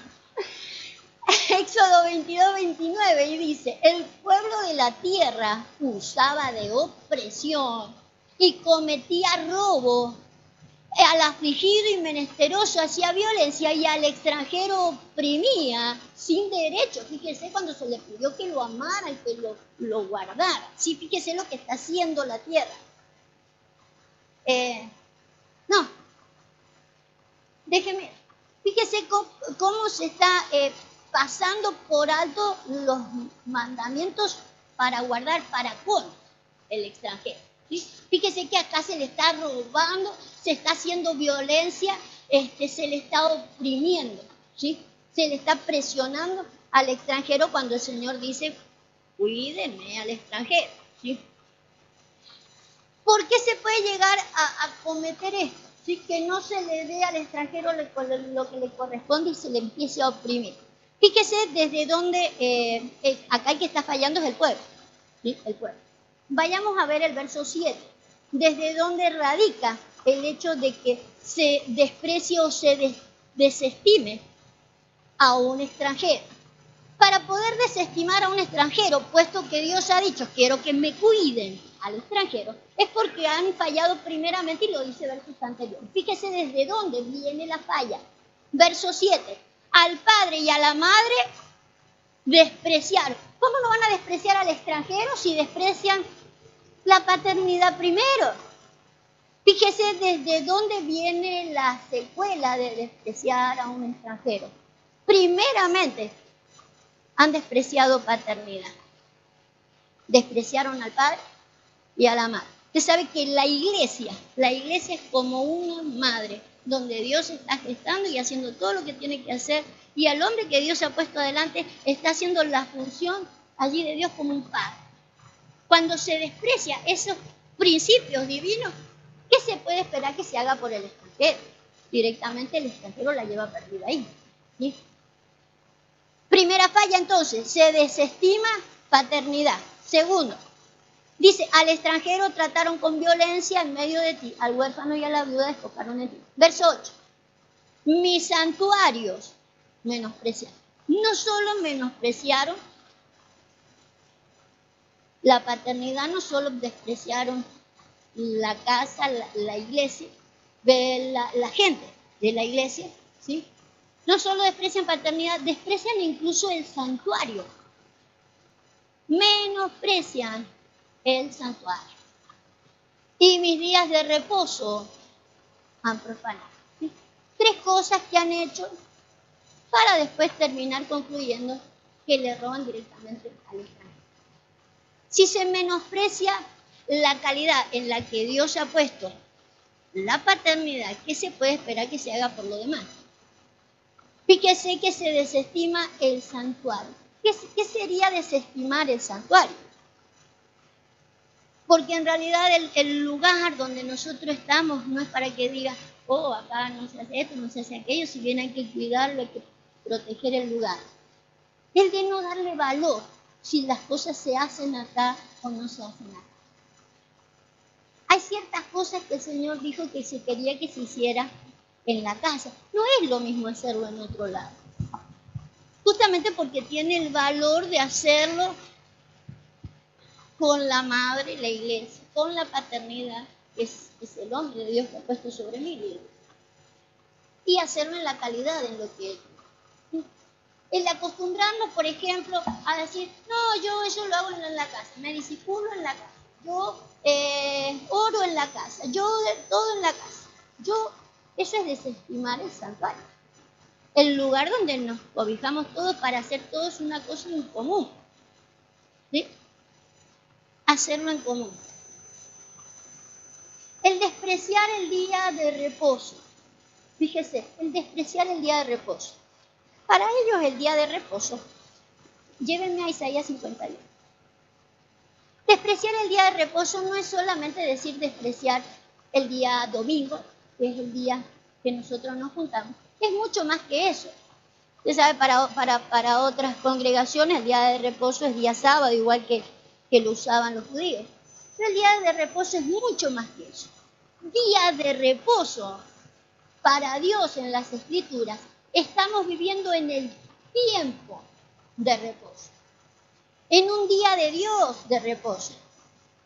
Éxodo 22, 29 y dice, el pueblo de la tierra usaba de opresión y cometía robo, al afligido y menesteroso hacía violencia y al extranjero oprimía sin derecho. Fíjese cuando se le pidió que lo amara y que lo guardara. Sí, fíjese lo que está haciendo la tierra. No, déjeme, fíjese cómo se está pasando por alto los mandamientos para guardar para con el extranjero. ¿Sí? Fíjese que acá se le está robando, se está haciendo violencia, se le está oprimiendo, ¿sí? Se le está presionando al extranjero cuando el Señor dice, cuídeme al extranjero, ¿sí? ¿Por qué se puede llegar a cometer esto? ¿Sí? Que no se le dé al extranjero lo que le corresponde y se le empiece a oprimir. Fíjese desde dónde, acá el que está fallando es el pueblo, ¿sí? El pueblo. Vayamos a ver el verso 7, desde dónde radica el hecho de que se desprecie o se desestime a un extranjero. Para poder desestimar a un extranjero, puesto que Dios ha dicho, quiero que me cuiden al extranjero, es porque han fallado primeramente y lo dice versos anteriores. Fíjese desde dónde viene la falla. Verso 7, al padre y a la madre despreciaron. ¿Cómo no van a despreciar al extranjero si desprecian la paternidad primero? Fíjese desde dónde viene la secuela de despreciar a un extranjero. Primeramente, han despreciado paternidad. Despreciaron al padre y a la madre. Usted sabe que la iglesia es como una madre, donde Dios está gestando y haciendo todo lo que tiene que hacer, y al hombre que Dios ha puesto adelante está haciendo la función allí de Dios como un padre. Cuando se desprecia esos principios divinos, ¿qué se puede esperar que se haga por el extranjero? Directamente el extranjero la lleva perdida ahí. ¿Sí? Primera falla entonces, se desestima paternidad. Segundo, dice, al extranjero trataron con violencia en medio de ti, al huérfano y a la viuda despojaron de ti. Verso 8, mis santuarios menospreciaron. No solo menospreciaron la paternidad, no solo despreciaron la casa, la iglesia, la gente de la iglesia, ¿sí? No solo desprecian paternidad, desprecian incluso el santuario. Menosprecian el santuario. Y mis días de reposo han profanado. ¿Sí? 3 cosas que han hecho para después terminar concluyendo que le roban directamente al extranjero. Si se menosprecia la calidad en la que Dios ha puesto la paternidad, ¿qué se puede esperar que se haga por lo demás? Fíjese que se desestima el santuario. ¿Qué sería desestimar el santuario? Porque en realidad el lugar donde nosotros estamos no es para que diga, oh, acá no se hace esto, no se hace aquello, si bien hay que cuidarlo, hay que proteger el lugar. Es de no darle valor si las cosas se hacen acá o no se hacen acá. Hay ciertas cosas que el Señor dijo que se quería que se hiciera en la casa. No es lo mismo hacerlo en otro lado. Justamente porque tiene el valor de hacerlo con la madre, la iglesia, con la paternidad, que es el hombre de Dios que ha puesto sobre mí. Y hacerlo en la calidad en lo que es. El acostumbrarnos, por ejemplo, a decir, no, yo eso lo hago en la casa, me disipulo en la casa, yo oro en la casa, yo todo en la casa. Eso es desestimar el santuario. El lugar donde nos cobijamos todos para hacer todos una cosa en común. ¿Sí? Hacerlo en común. El despreciar el día de reposo. Fíjese, el despreciar el día de reposo. Para ellos el día de reposo, llévenme a Isaías 51. Despreciar el día de reposo no es solamente decir despreciar el día domingo, que es el día que nosotros nos juntamos. Es mucho más que eso. Usted sabe, para otras congregaciones el día de reposo es día sábado, igual que lo usaban los judíos. Pero el día de reposo es mucho más que eso. Día de reposo para Dios en las Escrituras, estamos viviendo en el tiempo de reposo. En un día de Dios de reposo.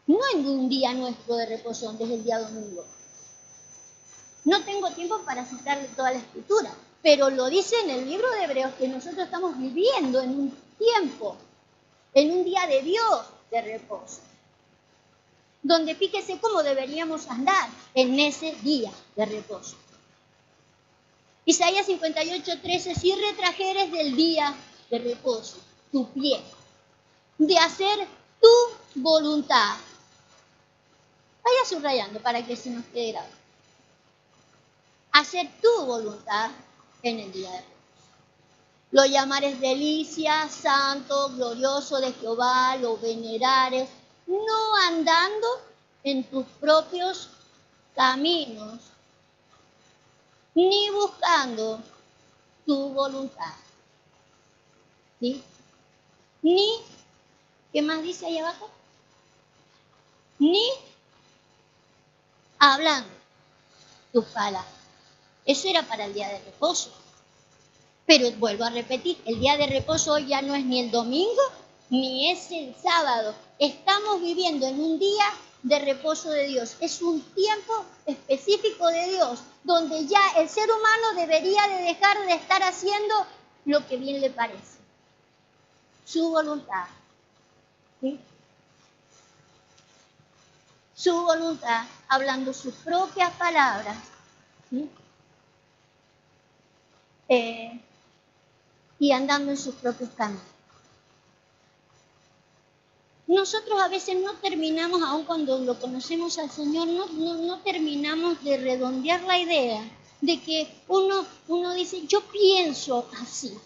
No en un día nuestro de reposo, donde es el día domingo. No tengo tiempo para citarle toda la Escritura, pero lo dice en el libro de Hebreos que nosotros estamos viviendo en un tiempo, en un día de Dios de reposo. Donde fíjese cómo deberíamos andar en ese día de reposo. Isaías 58:13, si retrajeres del día de reposo tu pie, de hacer tu voluntad. Vaya subrayando para que se nos quede grabado. Hacer tu voluntad en el día de reposo. Lo llamares delicia, santo, glorioso de Jehová, lo venerares, no andando en tus propios caminos, ni buscando tu voluntad. ¿Sí? Ni, ¿qué más dice ahí abajo? Ni hablando tus palabras. Eso era para el día de reposo. Pero vuelvo a repetir, el día de reposo hoy ya no es ni el domingo, ni es el sábado. Estamos viviendo en un día de reposo de Dios. Es un tiempo específico de Dios, donde ya el ser humano debería de dejar de estar haciendo lo que bien le parece. Su voluntad. ¿Sí? Su voluntad, hablando sus propias palabras. ¿Sí? Y andando en sus propios caminos. Nosotros a veces no terminamos, aun cuando lo conocemos al Señor, no terminamos de redondear la idea de que uno dice, yo pienso así.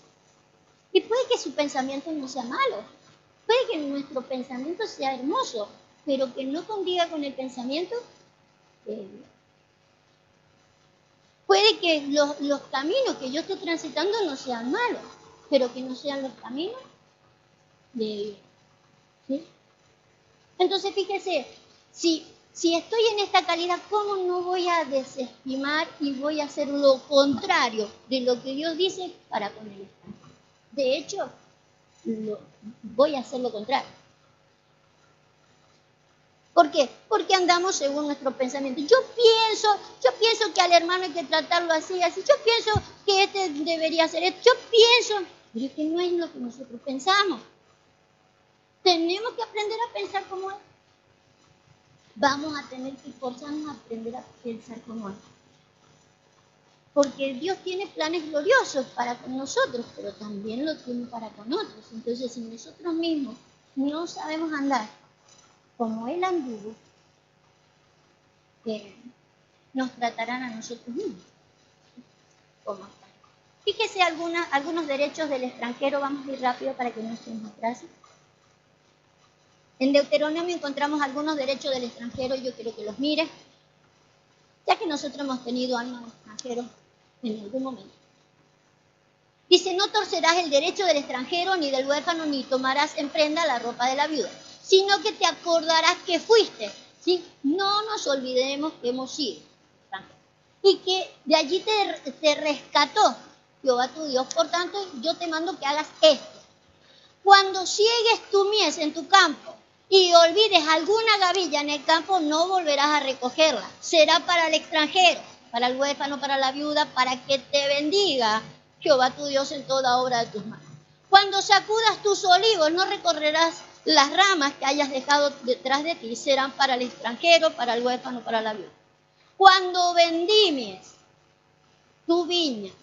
Y puede que su pensamiento no sea malo, puede que nuestro pensamiento sea hermoso, pero que no condiga con el pensamiento de Dios. Puede que los caminos que yo estoy transitando no sean malos, pero que no sean los caminos de Dios. ¿Sí? Entonces, fíjese, si estoy en esta calidad, ¿cómo no voy a desestimar y voy a hacer lo contrario de lo que Dios dice para con el extranjero? De hecho, voy a hacer lo contrario. ¿Por qué? Porque andamos según nuestro pensamiento. Yo pienso que al hermano hay que tratarlo así. Yo pienso que este debería hacer esto. Yo pienso, pero es que no es lo que nosotros pensamos. Tenemos que aprender a pensar como Él. Vamos a tener que esforzarnos a aprender a pensar como Él. Porque Dios tiene planes gloriosos para con nosotros, pero también lo tiene para con otros. Entonces, si nosotros mismos no sabemos andar como Él anduvo, nos tratarán a nosotros mismos. ¿Cómo? Fíjese algunos derechos del extranjero, vamos a ir rápido para que no estemos atrás. En Deuteronomio encontramos algunos derechos del extranjero, yo quiero que los mire, ya que nosotros hemos tenido almas extranjeros en algún momento. Dice, no torcerás el derecho del extranjero, ni del huérfano, ni tomarás en prenda la ropa de la viuda, sino que te acordarás que fuiste, ¿sí? No nos olvidemos que hemos sido extranjeros. Y que de allí te rescató Jehová tu Dios. Por tanto, yo te mando que hagas esto. Cuando ciegues tu mies en tu campo y olvides alguna gavilla en el campo, no volverás a recogerla. Será para el extranjero, para el huérfano, para la viuda, para que te bendiga Jehová tu Dios en toda obra de tus manos. Cuando sacudas tus olivos, no recorrerás las ramas que hayas dejado detrás de ti, serán para el extranjero, para el huérfano, para la viuda. Cuando vendimies tu viña,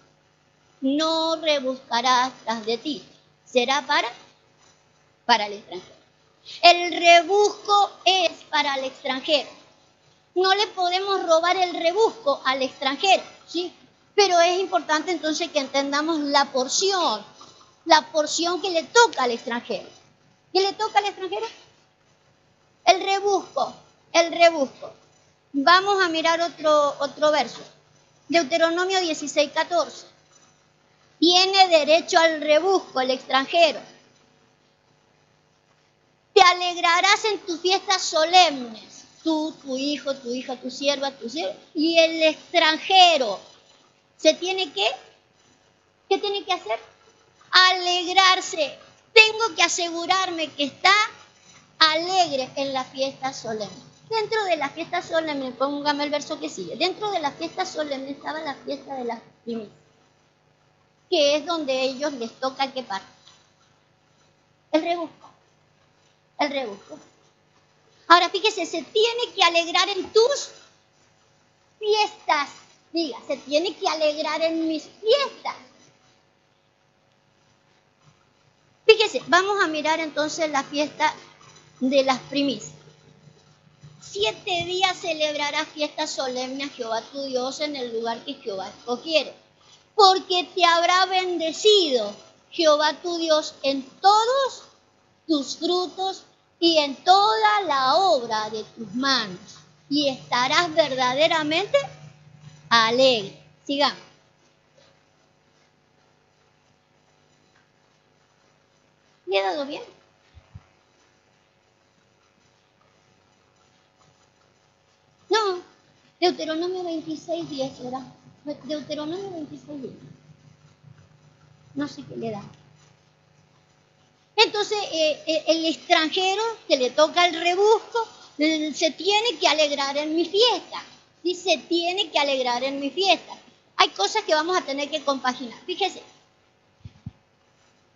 no rebuscarás tras de ti, será para el extranjero. El rebusco es para el extranjero. No le podemos robar el rebusco al extranjero, ¿sí? Pero es importante entonces que entendamos la porción que le toca al extranjero. ¿Qué le toca al extranjero? El rebusco. Vamos a mirar otro verso. Deuteronomio 16:14. Tiene derecho al rebusco el extranjero. Te alegrarás en tus fiestas solemnes, tú, tu hijo, tu hija, tu sierva, tu siervo, y el extranjero. ¿Qué tiene que hacer? Alegrarse. Tengo que asegurarme que está alegre en la fiesta solemne. Dentro de la fiesta solemne, póngame el verso que sigue. Dentro de la fiesta solemne estaba la fiesta de las primicias, que es donde a ellos les toca que parte. El rebusco. Ahora fíjese, se tiene que alegrar en tus fiestas. Diga, se tiene que alegrar en mis fiestas. Fíjese, vamos a mirar entonces la fiesta de las primicias. 7 días celebrarás fiesta solemne a Jehová tu Dios en el lugar que Jehová escogiere, porque te habrá bendecido Jehová tu Dios en todos tus frutos y en toda la obra de tus manos, y estarás verdaderamente alegre. Sigamos. ¿Le he dado bien? No, Deuteronomio 26:10, ¿verdad? Deuteronomio 26:10. No sé qué le da. Entonces, el extranjero que le toca el rebusco, se tiene que alegrar en mi fiesta. Sí, se tiene que alegrar en mi fiesta. Hay cosas que vamos a tener que compaginar. Fíjese,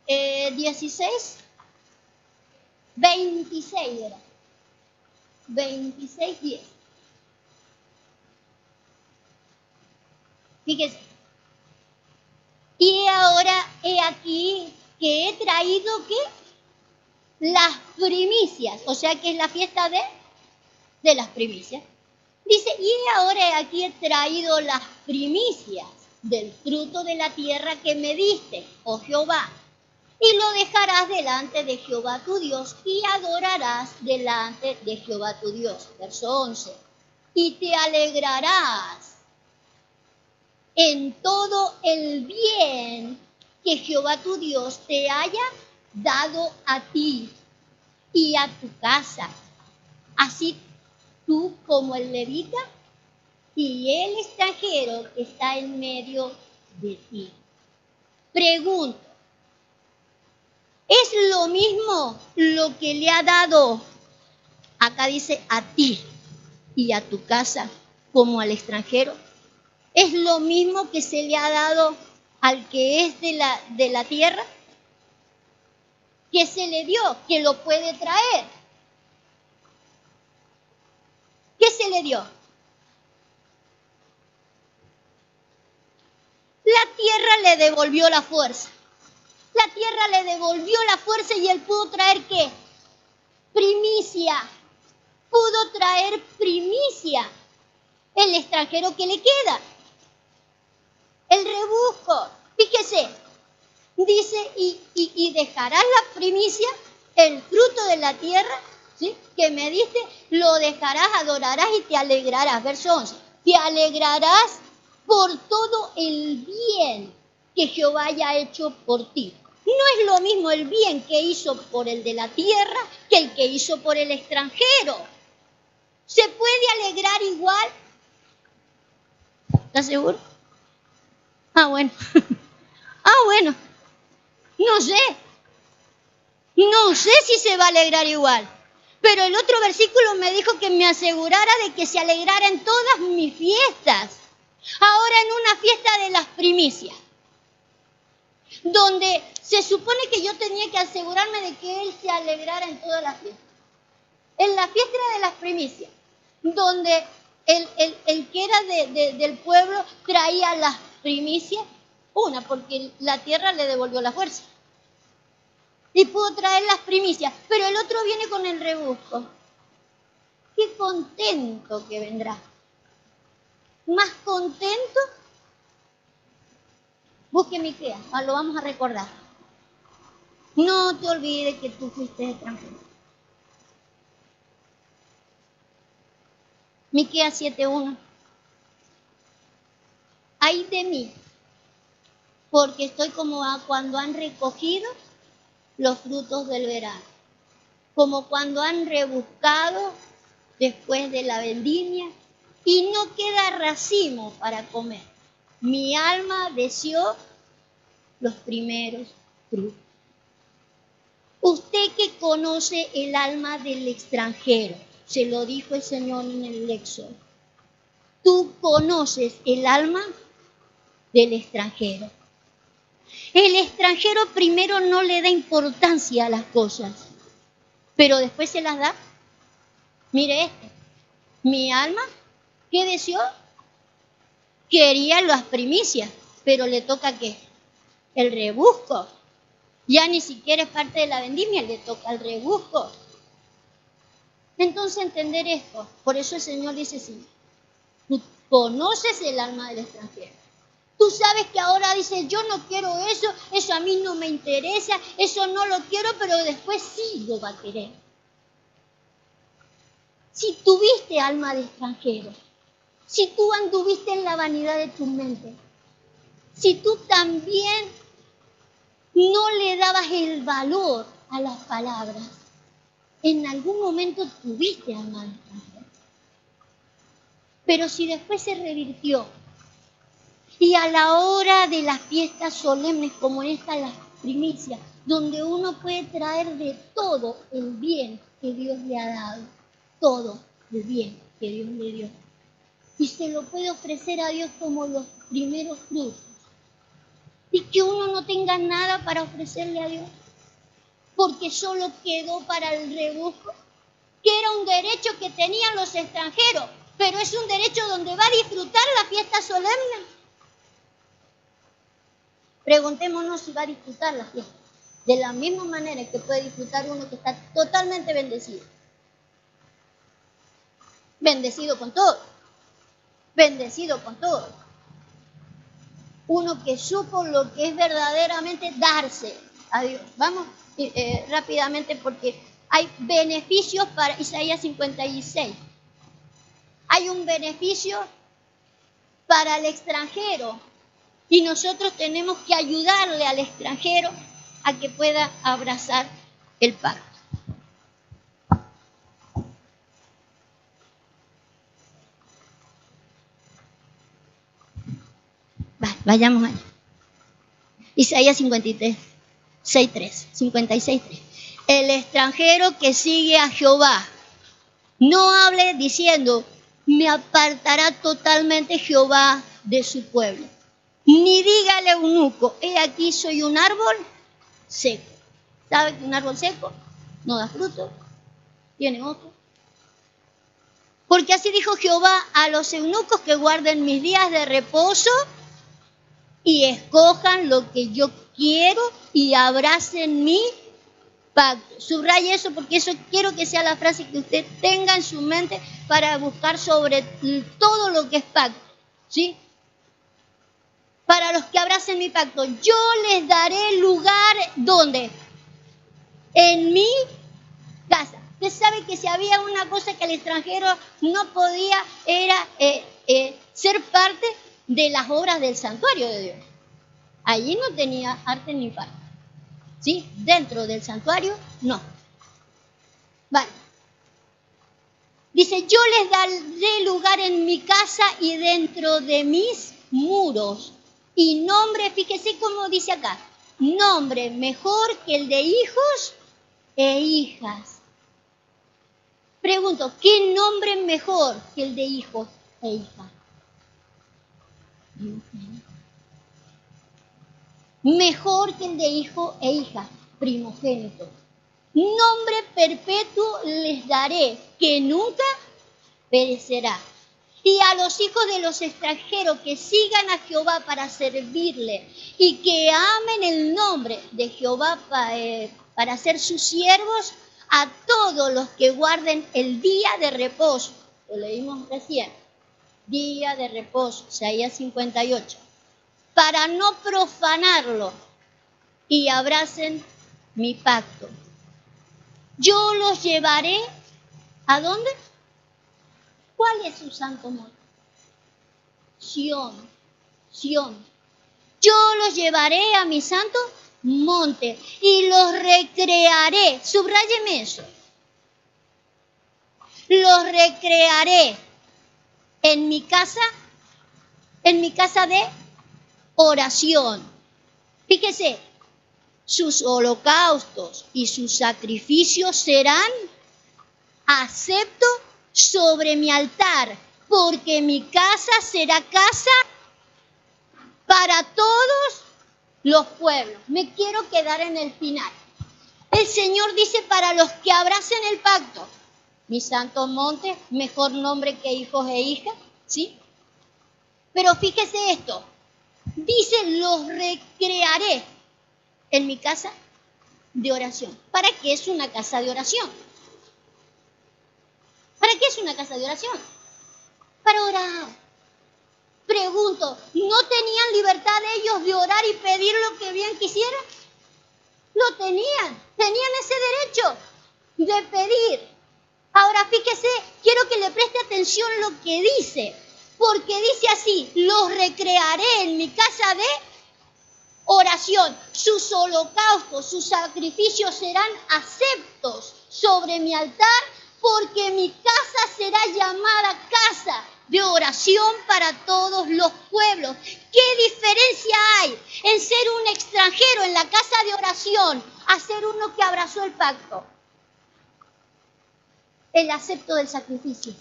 16, 26 era. 26:10. Fíjese. Y ahora he aquí que he traído ¿qué? Las primicias, o sea que es la fiesta de las primicias. Dice, y ahora aquí he traído las primicias del fruto de la tierra que me diste, oh Jehová, y lo dejarás delante de Jehová tu Dios y adorarás delante de Jehová tu Dios. Verso 11. Y te alegrarás en todo el bien que Jehová tu Dios te haya dado a ti y a tu casa, así tú como el levita y el extranjero que está en medio de ti. Pregunto, ¿es lo mismo lo que le ha dado, acá dice, a ti y a tu casa como al extranjero? ¿Es lo mismo que se le ha dado al que es de la tierra? ¿Qué se le dio? Que lo puede traer. ¿Qué se le dio? La tierra le devolvió la fuerza. La tierra le devolvió la fuerza y él pudo traer ¿qué? Primicia. Pudo traer primicia. El extranjero que le queda. El rebusco. Fíjese. Dice, y dejarás la primicia, el fruto de la tierra, ¿sí? Que me diste, lo dejarás, adorarás y te alegrarás. Verso 11. Te alegrarás por todo el bien que Jehová haya hecho por ti. No es lo mismo el bien que hizo por el de la tierra que el que hizo por el extranjero. ¿Se puede alegrar igual? ¿Estás seguro? Bueno. Bueno. No sé si se va a alegrar igual. Pero el otro versículo me dijo que me asegurara de que se alegrara en todas mis fiestas. Ahora en una fiesta de las primicias. donde se supone que yo tenía que asegurarme de que él se alegrara en todas las fiestas. En la fiesta de las primicias, donde el que era del pueblo traía las primicias, porque la tierra le devolvió la fuerza. Y pudo traer las primicias, pero el otro viene con el rebusco. Qué contento que vendrá. Más contento. Busque Miqueas, lo vamos a recordar. No te olvides que tú fuiste extranjero. Miqueas 7:1. Ay de mí, porque estoy como cuando han recogido los frutos del verano, como cuando han rebuscado después de la vendimia y no queda racimo para comer. Mi alma deseó los primeros frutos. Usted que conoce el alma del extranjero, se lo dijo el Señor en el Éxodo. Tú conoces el alma del extranjero. El extranjero primero no le da importancia a las cosas, pero después se las da. Mire mi alma, ¿qué deseó? Quería las primicias, pero le toca ¿qué? El rebusco. Ya ni siquiera es parte de la vendimia, le toca el rebusco. Entonces entender esto, por eso el Señor dice sí, tú conoces el alma del extranjero. Tú sabes que ahora dice, yo no quiero eso a mí no me interesa, eso no lo quiero, pero después sí lo va a querer. Si tuviste alma de extranjero, si tú anduviste en la vanidad de tu mente, si tú también no le dabas el valor a las palabras, en algún momento tuviste alma de extranjero. Pero si después se revirtió, y a la hora de las fiestas solemnes como esta, las primicias, donde uno puede traer de todo el bien que Dios le ha dado, todo el bien que Dios le dio, y se lo puede ofrecer a Dios como los primeros frutos, y que uno no tenga nada para ofrecerle a Dios, porque solo quedó para el rebusco, que era un derecho que tenían los extranjeros, pero es un derecho donde va a disfrutar la fiesta solemne. Preguntémonos si va a disfrutar la fiesta, de la misma manera que puede disfrutar uno que está totalmente bendecido. Bendecido con todo. Bendecido con todo. Uno que supo lo que es verdaderamente darse a Dios. Vamos rápidamente porque hay beneficios para Isaías 56. Hay un beneficio para el extranjero y nosotros tenemos que ayudarle al extranjero a que pueda abrazar el pacto. Vayamos allá. Isaías 53, 6:3, 56:3. El extranjero que sigue a Jehová, no hable diciendo, me apartará totalmente Jehová de su pueblo. Ni diga al eunuco, he aquí soy un árbol seco. ¿Sabe que un árbol seco no da fruto? Tiene hojas. Porque así dijo Jehová a los eunucos que guarden mis días de reposo y escojan lo que yo quiero y abracen mi pacto. Subraye eso porque eso quiero que sea la frase que usted tenga en su mente para buscar sobre todo lo que es pacto. ¿Sí? Para los que abracen mi pacto, yo les daré lugar, ¿dónde? En mi casa. Usted sabe que si había una cosa que el extranjero no podía, era ser parte de las obras del santuario de Dios. Allí no tenía arte ni parte. ¿Sí? Dentro del santuario, no. Vale. Dice, yo les daré lugar en mi casa y dentro de mis muros. Y nombre, fíjese cómo dice acá, nombre mejor que el de hijos e hijas. Pregunto, ¿qué nombre mejor que el de hijos e hijas? mejor que el de hijo e hija, primogénito. Nombre perpetuo les daré, que nunca perecerá. Y a los hijos de los extranjeros que sigan a Jehová para servirle y que amen el nombre de Jehová para ser sus siervos, a todos los que guarden el día de reposo. Lo leímos recién. Día de reposo, Isaías 58. Para no profanarlo y abracen mi pacto. Yo los llevaré, ¿a dónde? ¿Cuál es su santo monte? Sión, Sión. Yo los llevaré a mi santo monte y los recrearé. Subráyeme eso. Los recrearé en mi casa de oración. Fíjese, sus holocaustos y sus sacrificios serán aceptos sobre mi altar, porque mi casa será casa para todos los pueblos. Me quiero quedar en el final. El Señor dice para los que abracen el pacto, mi santo monte, mejor nombre que hijos e hijas, ¿sí? Pero fíjese esto, dice los recrearé en mi casa de oración. ¿Para qué es una casa de oración? ¿Para qué es una casa de oración? Para orar. Pregunto, ¿no tenían libertad ellos de orar y pedir lo que bien quisieran? Lo tenían ese derecho de pedir. Ahora fíjese, quiero que le preste atención lo que dice, porque dice así, los recrearé en mi casa de oración. Sus holocaustos, sus sacrificios serán aceptos sobre mi altar, porque mi casa será llamada casa de oración para todos los pueblos. ¿Qué diferencia hay en ser un extranjero en la casa de oración a ser uno que abrazó el pacto? El acepto del sacrificio.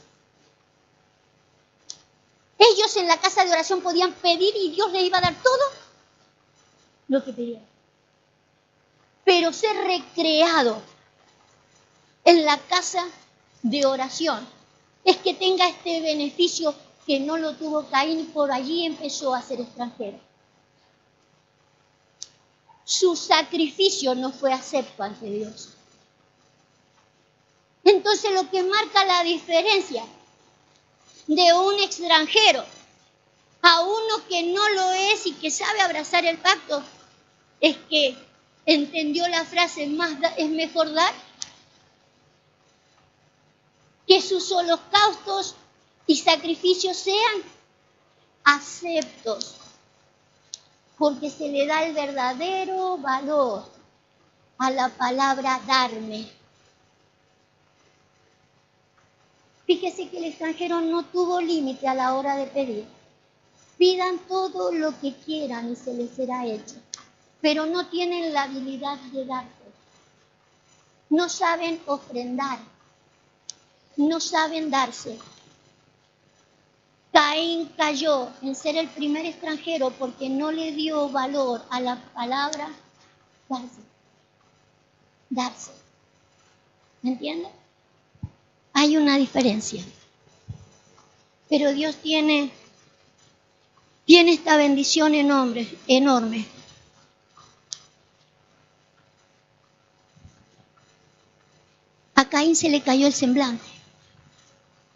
Ellos en la casa de oración podían pedir y Dios les iba a dar todo lo que pedían. Pero ser recreado en la casa de oración es que tenga este beneficio que no lo tuvo Caín y por allí empezó a ser extranjero. Su sacrificio no fue acepto ante Dios. Entonces lo que marca la diferencia de un extranjero a uno que no lo es y que sabe abrazar el pacto es que entendió la frase, es mejor dar, que sus holocaustos y sacrificios sean aceptos, porque se le da el verdadero valor a la palabra darme. Fíjese que el extranjero no tuvo límite a la hora de pedir. Pidan todo lo que quieran y se les será hecho, pero no tienen la habilidad de darse. No saben ofrendar, no saben darse. Caín cayó en ser el primer extranjero porque no le dio valor a la palabra darse. Darse. ¿Me entienden? Hay una diferencia. Pero Dios tiene esta bendición enorme. A Caín se le cayó el semblante,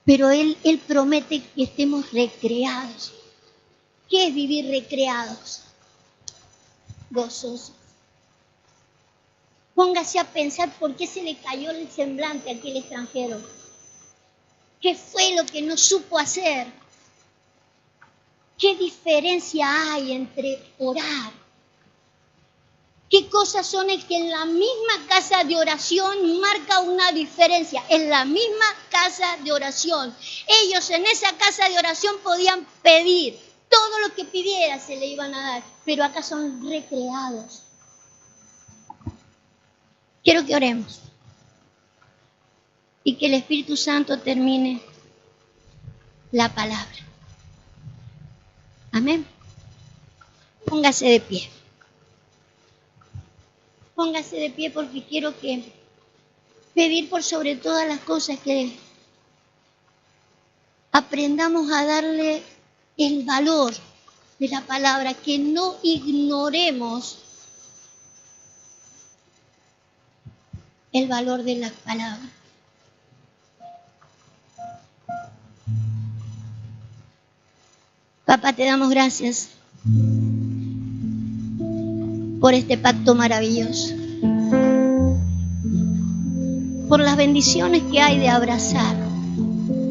pero él promete que estemos recreados. ¿Qué es vivir recreados? Gozosos. Póngase a pensar por qué se le cayó el semblante a aquel extranjero. ¿Qué fue lo que no supo hacer? ¿Qué diferencia hay entre orar? ¿Qué cosas son que en la misma casa de oración marca una diferencia? En la misma casa de oración. Ellos en esa casa de oración podían pedir. Todo lo que pidiera se le iban a dar. Pero acá son recreados. Quiero que oremos. Y que el Espíritu Santo termine la palabra. Amén. Póngase de pie. Póngase de pie porque quiero pedir por sobre todas las cosas que aprendamos a darle el valor de la palabra, que no ignoremos el valor de las palabras. Papá, te damos gracias por este pacto maravilloso, por las bendiciones que hay de abrazar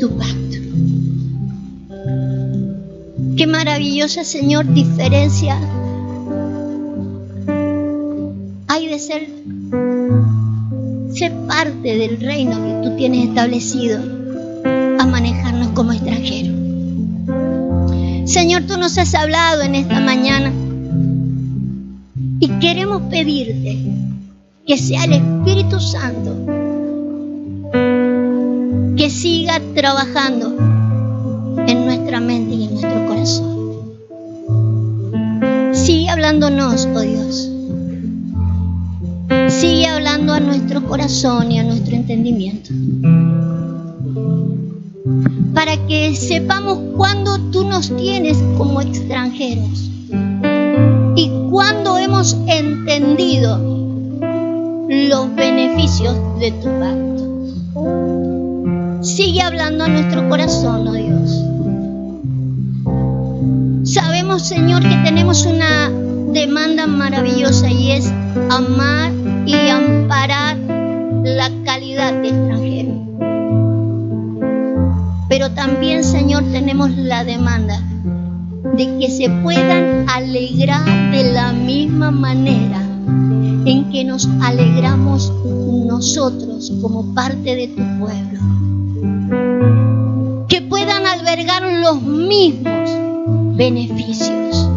tu pacto. Qué maravillosa, Señor, diferencia hay de ser parte del reino que tú tienes establecido a manejarnos como extranjeros. Señor, tú nos has hablado en esta mañana y queremos pedirte que sea el Espíritu Santo que siga trabajando en nuestra mente y en nuestro corazón. Sigue hablándonos, oh Dios. Sigue hablando a nuestro corazón y a nuestro entendimiento, para que sepamos cuándo tú nos tienes como extranjeros y cuándo hemos entendido los beneficios de tu pacto. Sigue hablando a nuestro corazón, oh Dios. Sabemos, Señor, que tenemos una demanda maravillosa y es amar y amparar la calidad de extranjero. Pero también, Señor, tenemos la demanda de que se puedan alegrar de la misma manera en que nos alegramos nosotros como parte de tu pueblo. Que puedan albergar los mismos beneficios,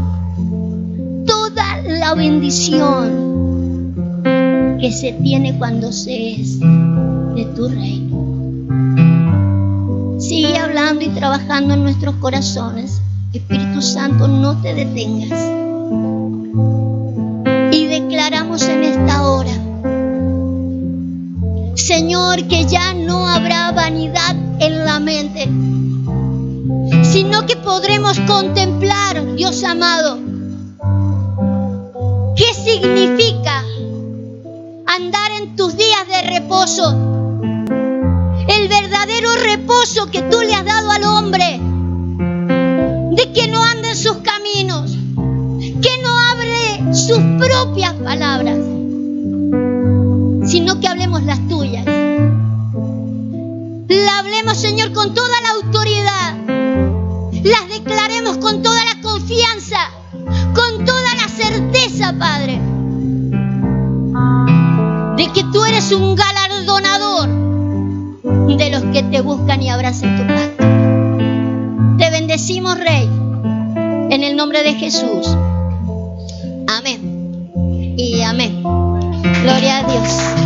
toda la bendición que se tiene cuando se es de tu reino. Sigue hablando y trabajando en nuestros corazones. Espíritu Santo, no te detengas. Y declaramos en esta hora, Señor, que ya no habrá vanidad en la mente, sino que podremos contemplar, Dios amado, qué significa andar en tus días de reposo, el verdadero reposo que tú le has dado al hombre, de que no ande en sus caminos, que no hable sus propias palabras, sino que hablemos las tuyas. La hablemos, Señor, con toda la autoridad, las declaremos con toda la confianza, con toda la certeza, Padre, de que tú eres un galardonador de los que te buscan y abrazan tu pacto. Te bendecimos, Rey, en el nombre de Jesús. Amén y amén. Gloria a Dios.